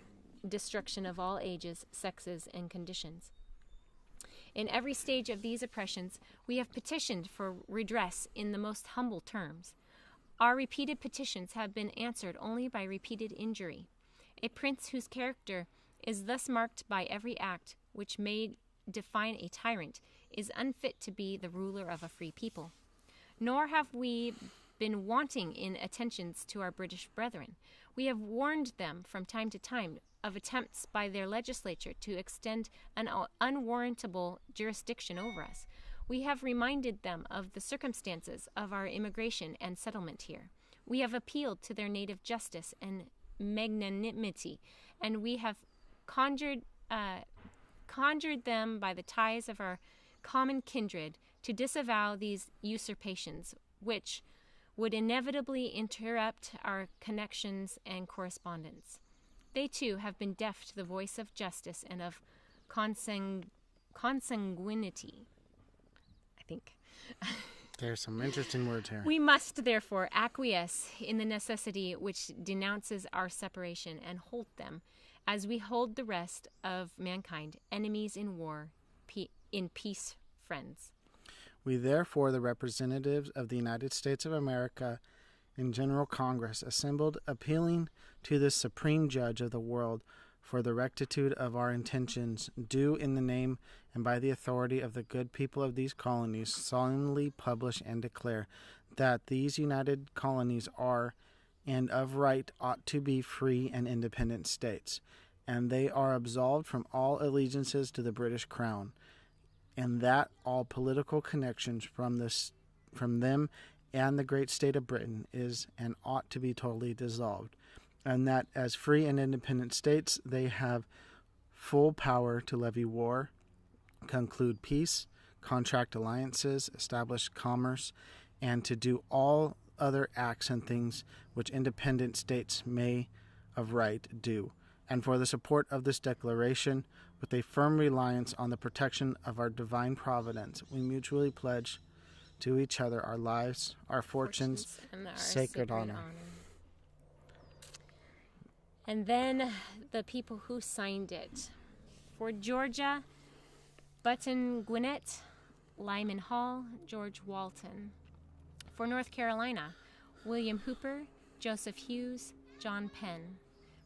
Speaker 2: destruction of all ages, sexes, and conditions. In every stage of these oppressions, we have petitioned for redress in the most humble terms. Our repeated petitions have been answered only by repeated injury. A prince whose character is thus marked by every act which may define a tyrant is unfit to be the ruler of a free people. Nor have we been wanting in attentions to our British brethren. We have warned them from time to time of attempts by their legislature to extend an unwarrantable jurisdiction over us. We have reminded them of the circumstances of our immigration and settlement here. We have appealed to their native justice and magnanimity, and we have conjured them by the ties of our common kindred to disavow these usurpations, which would inevitably interrupt our connections and correspondence. They, too, have been deaf to the voice of justice and of consanguinity. think.
Speaker 1: There's some interesting words here.
Speaker 2: We must, therefore, acquiesce in the necessity which denounces our separation and hold them, as we hold the rest of mankind, enemies in war, in peace, friends.
Speaker 1: We therefore, the representatives of the United States of America in General Congress, assembled, appealing to the Supreme Judge of the world for the rectitude of our intentions, do in the name and by the authority of the good people of these colonies solemnly publish and declare that these united colonies are, and of right ought to be, free and independent states, and they are absolved from all allegiances to the British Crown, and that all political connections from them and the great state of Britain is and ought to be totally dissolved, and that as free and independent states they have full power to levy war, conclude peace, contract alliances, establish commerce, and to do all other acts and things which independent states may of right do. And for the support of this declaration, with a firm reliance on the protection of our divine providence, we mutually pledge to each other our lives, our fortunes,
Speaker 2: and our
Speaker 1: sacred honor.
Speaker 2: And then the people who signed it. For Georgia, Button Gwinnett, Lyman Hall, George Walton. For North Carolina, William Hooper, Joseph Hughes, John Penn.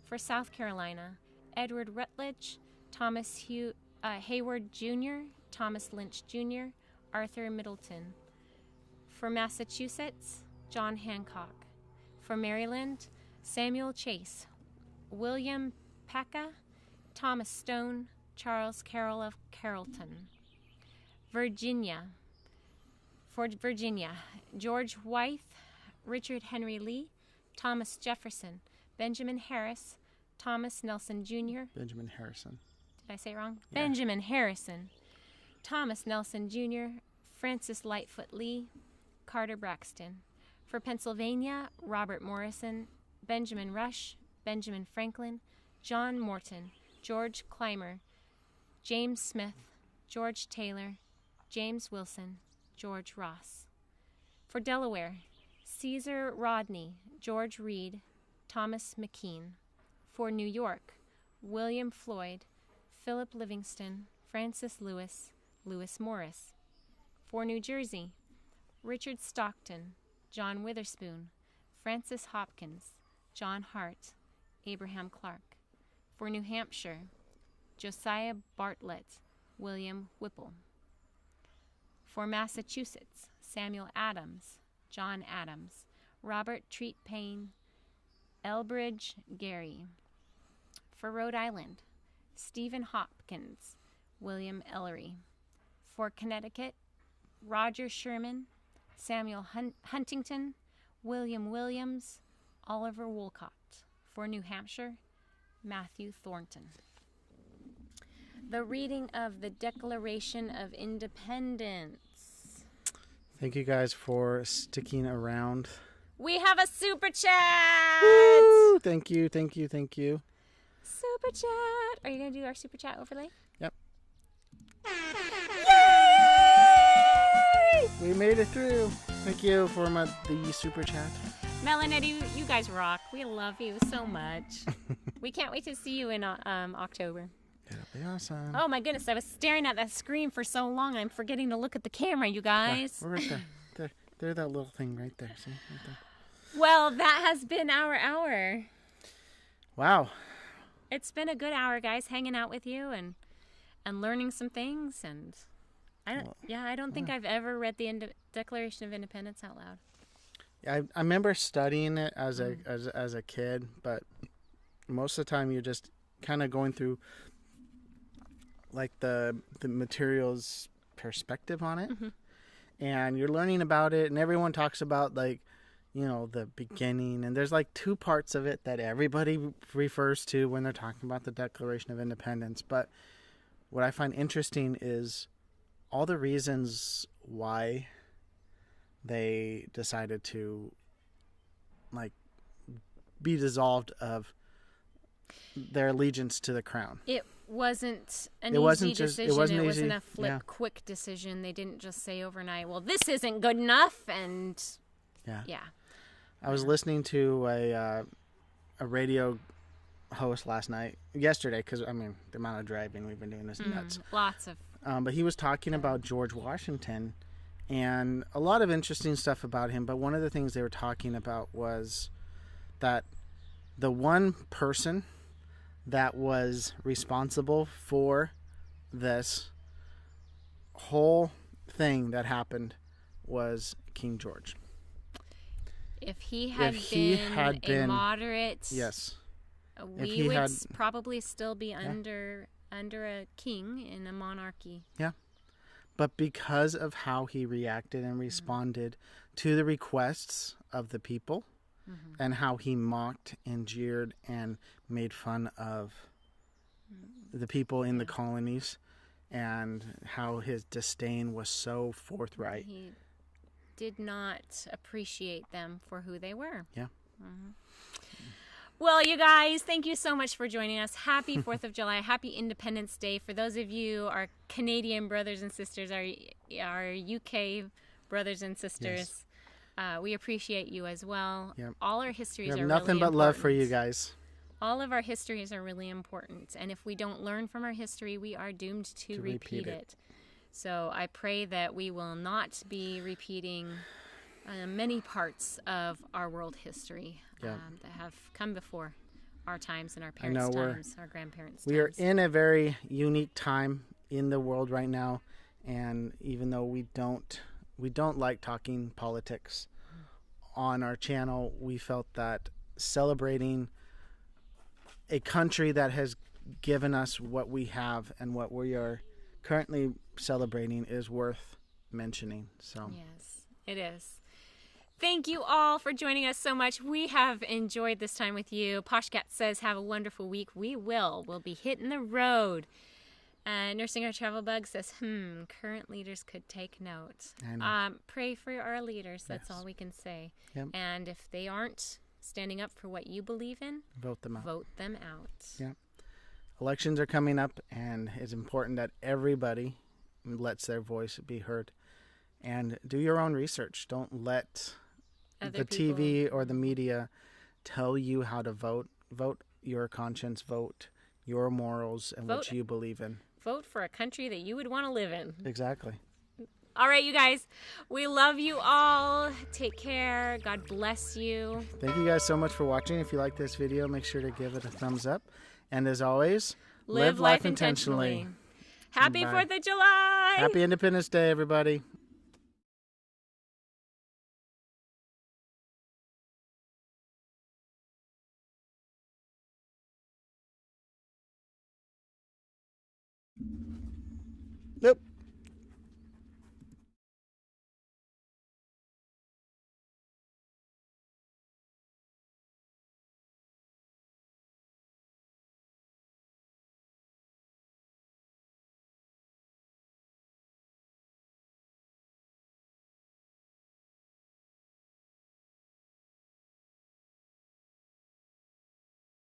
Speaker 2: For South Carolina, Edward Rutledge, Thomas Hayward Jr., Thomas Lynch Jr., Arthur Middleton. For Massachusetts, John Hancock. For Maryland, Samuel Chase, William Paca, Thomas Stone, Charles Carroll of Carrollton. Virginia. For Virginia, George Wythe, Richard Henry Lee, Thomas Jefferson, Benjamin Harris, Thomas Nelson Jr.
Speaker 1: Benjamin Harrison.
Speaker 2: Did I say it wrong?
Speaker 1: Yeah.
Speaker 2: Benjamin Harrison, Thomas Nelson Jr., Francis Lightfoot Lee, Carter Braxton. For Pennsylvania, Robert Morrison, Benjamin Rush, Benjamin Franklin, John Morton, George Clymer, James Smith, George Taylor, James Wilson, George Ross. For Delaware, Caesar Rodney, George Reed, Thomas McKean. For New York, William Floyd, Philip Livingston, Francis Lewis, Lewis Morris. For New Jersey, Richard Stockton, John Witherspoon, Francis Hopkins, John Hart, Abraham Clark. For New Hampshire, Josiah Bartlett, William Whipple. For Massachusetts, Samuel Adams, John Adams, Robert Treat Payne, Elbridge Gerry. For Rhode Island, Stephen Hopkins, William Ellery. For Connecticut, Roger Sherman, Samuel Huntington, William Williams, Oliver Wolcott. For New Hampshire, Matthew Thornton. The reading of the Declaration of Independence.
Speaker 1: Thank you guys for sticking around.
Speaker 2: We have a super chat!
Speaker 1: Woo! Thank you, thank you, thank you.
Speaker 2: Super chat. Are you going to do our super chat overlay?
Speaker 1: Yep.
Speaker 2: Yay!
Speaker 1: We made it through. Thank you for the super chat.
Speaker 2: Melanetti, you guys rock. We love you so much. We can't wait to see you in October.
Speaker 1: It'll be awesome.
Speaker 2: Oh my goodness, I was staring at that screen for so long, I'm forgetting to look at the camera, you guys.
Speaker 1: Yeah, we're right there. They're that little thing right there. See? Right there.
Speaker 2: Well, that has been our hour.
Speaker 1: Wow.
Speaker 2: It's been a good hour, guys, hanging out with you and learning some things. And I don't think I've ever read the Declaration of Independence out loud.
Speaker 1: I remember studying it as a kid, but most of the time you're just kind of going through like the material's perspective on it, and you're learning about it, and everyone talks about like, you know, the beginning, and there's like two parts of it that everybody refers to when they're talking about the Declaration of Independence. But what I find interesting is all the reasons why they decided to like be dissolved of their allegiance to the crown.
Speaker 2: wasn't an
Speaker 1: It wasn't
Speaker 2: easy
Speaker 1: just- it
Speaker 2: decision.
Speaker 1: wasn't
Speaker 2: It wasn't
Speaker 1: easy.
Speaker 2: a flip
Speaker 1: Yeah.
Speaker 2: quick decision. They didn't just say overnight, well, this isn't good enough. And yeah.
Speaker 1: I was listening to a radio host yesterday, because I mean the amount of driving we've been doing is nuts.
Speaker 2: Lots of.
Speaker 1: But he was talking about George Washington and a lot of interesting stuff about him. But one of the things they were talking about was that the one person that was responsible for this whole thing that happened was King George.
Speaker 2: If he had
Speaker 1: had
Speaker 2: been a
Speaker 1: been-
Speaker 2: moderate,
Speaker 1: Yes.
Speaker 2: we would probably still be under a king in a monarchy.
Speaker 1: Yeah. But because of how he reacted and responded to the requests of the people, and how he mocked and jeered and made fun of the people in the colonies, and how his disdain was so forthright.
Speaker 2: He did not appreciate them for who they were.
Speaker 1: Yeah.
Speaker 2: Well, you guys, thank you so much for joining us. Happy 4th of July. Happy Independence Day. For those of you, our Canadian brothers and sisters, our UK brothers and sisters, we appreciate you as well.
Speaker 1: Yep.
Speaker 2: All our histories
Speaker 1: We
Speaker 2: are
Speaker 1: have nothing
Speaker 2: really
Speaker 1: but love for you
Speaker 2: important.
Speaker 1: guys.
Speaker 2: All of our histories are really important. And if we don't learn from our history, we are doomed to repeat it. So I pray that we will not be repeating many parts of our world history that have come before our times and our parents' times, our grandparents' times.
Speaker 1: We are in a very unique time in the world right now, and even though we don't like talking politics on our channel, we felt that celebrating a country that has given us what we have and what we are currently celebrating is worth mentioning. So
Speaker 2: yes, it is. Thank you all for joining us so much. We have enjoyed this time with you. Poshcat says, have a wonderful week. We will. We'll be hitting the road. Nursing Our Travel Bug says, current leaders could take note.
Speaker 1: I know.
Speaker 2: Pray for our leaders. That's
Speaker 1: Yes.
Speaker 2: all we can say.
Speaker 1: Yep.
Speaker 2: And if they aren't standing up for what you believe in,
Speaker 1: Vote them out.
Speaker 2: vote them out.
Speaker 1: Yeah. Elections are coming up, and it's important that everybody lets their voice be heard. And do your own research. Don't let
Speaker 2: Other
Speaker 1: the TV or the media tell you how to vote. Vote your conscience. Vote your morals and what
Speaker 2: Vote.
Speaker 1: you believe in.
Speaker 2: Vote for a country that you would want to live in.
Speaker 1: Exactly.
Speaker 2: All right, you guys. We love you all. Take care. God bless you.
Speaker 1: Thank you guys so much for watching. If you like this video, make sure to give it a thumbs up. And as always,
Speaker 2: Live life intentionally. Happy
Speaker 1: Bye.
Speaker 2: 4th of July.
Speaker 1: Happy Independence Day, everybody.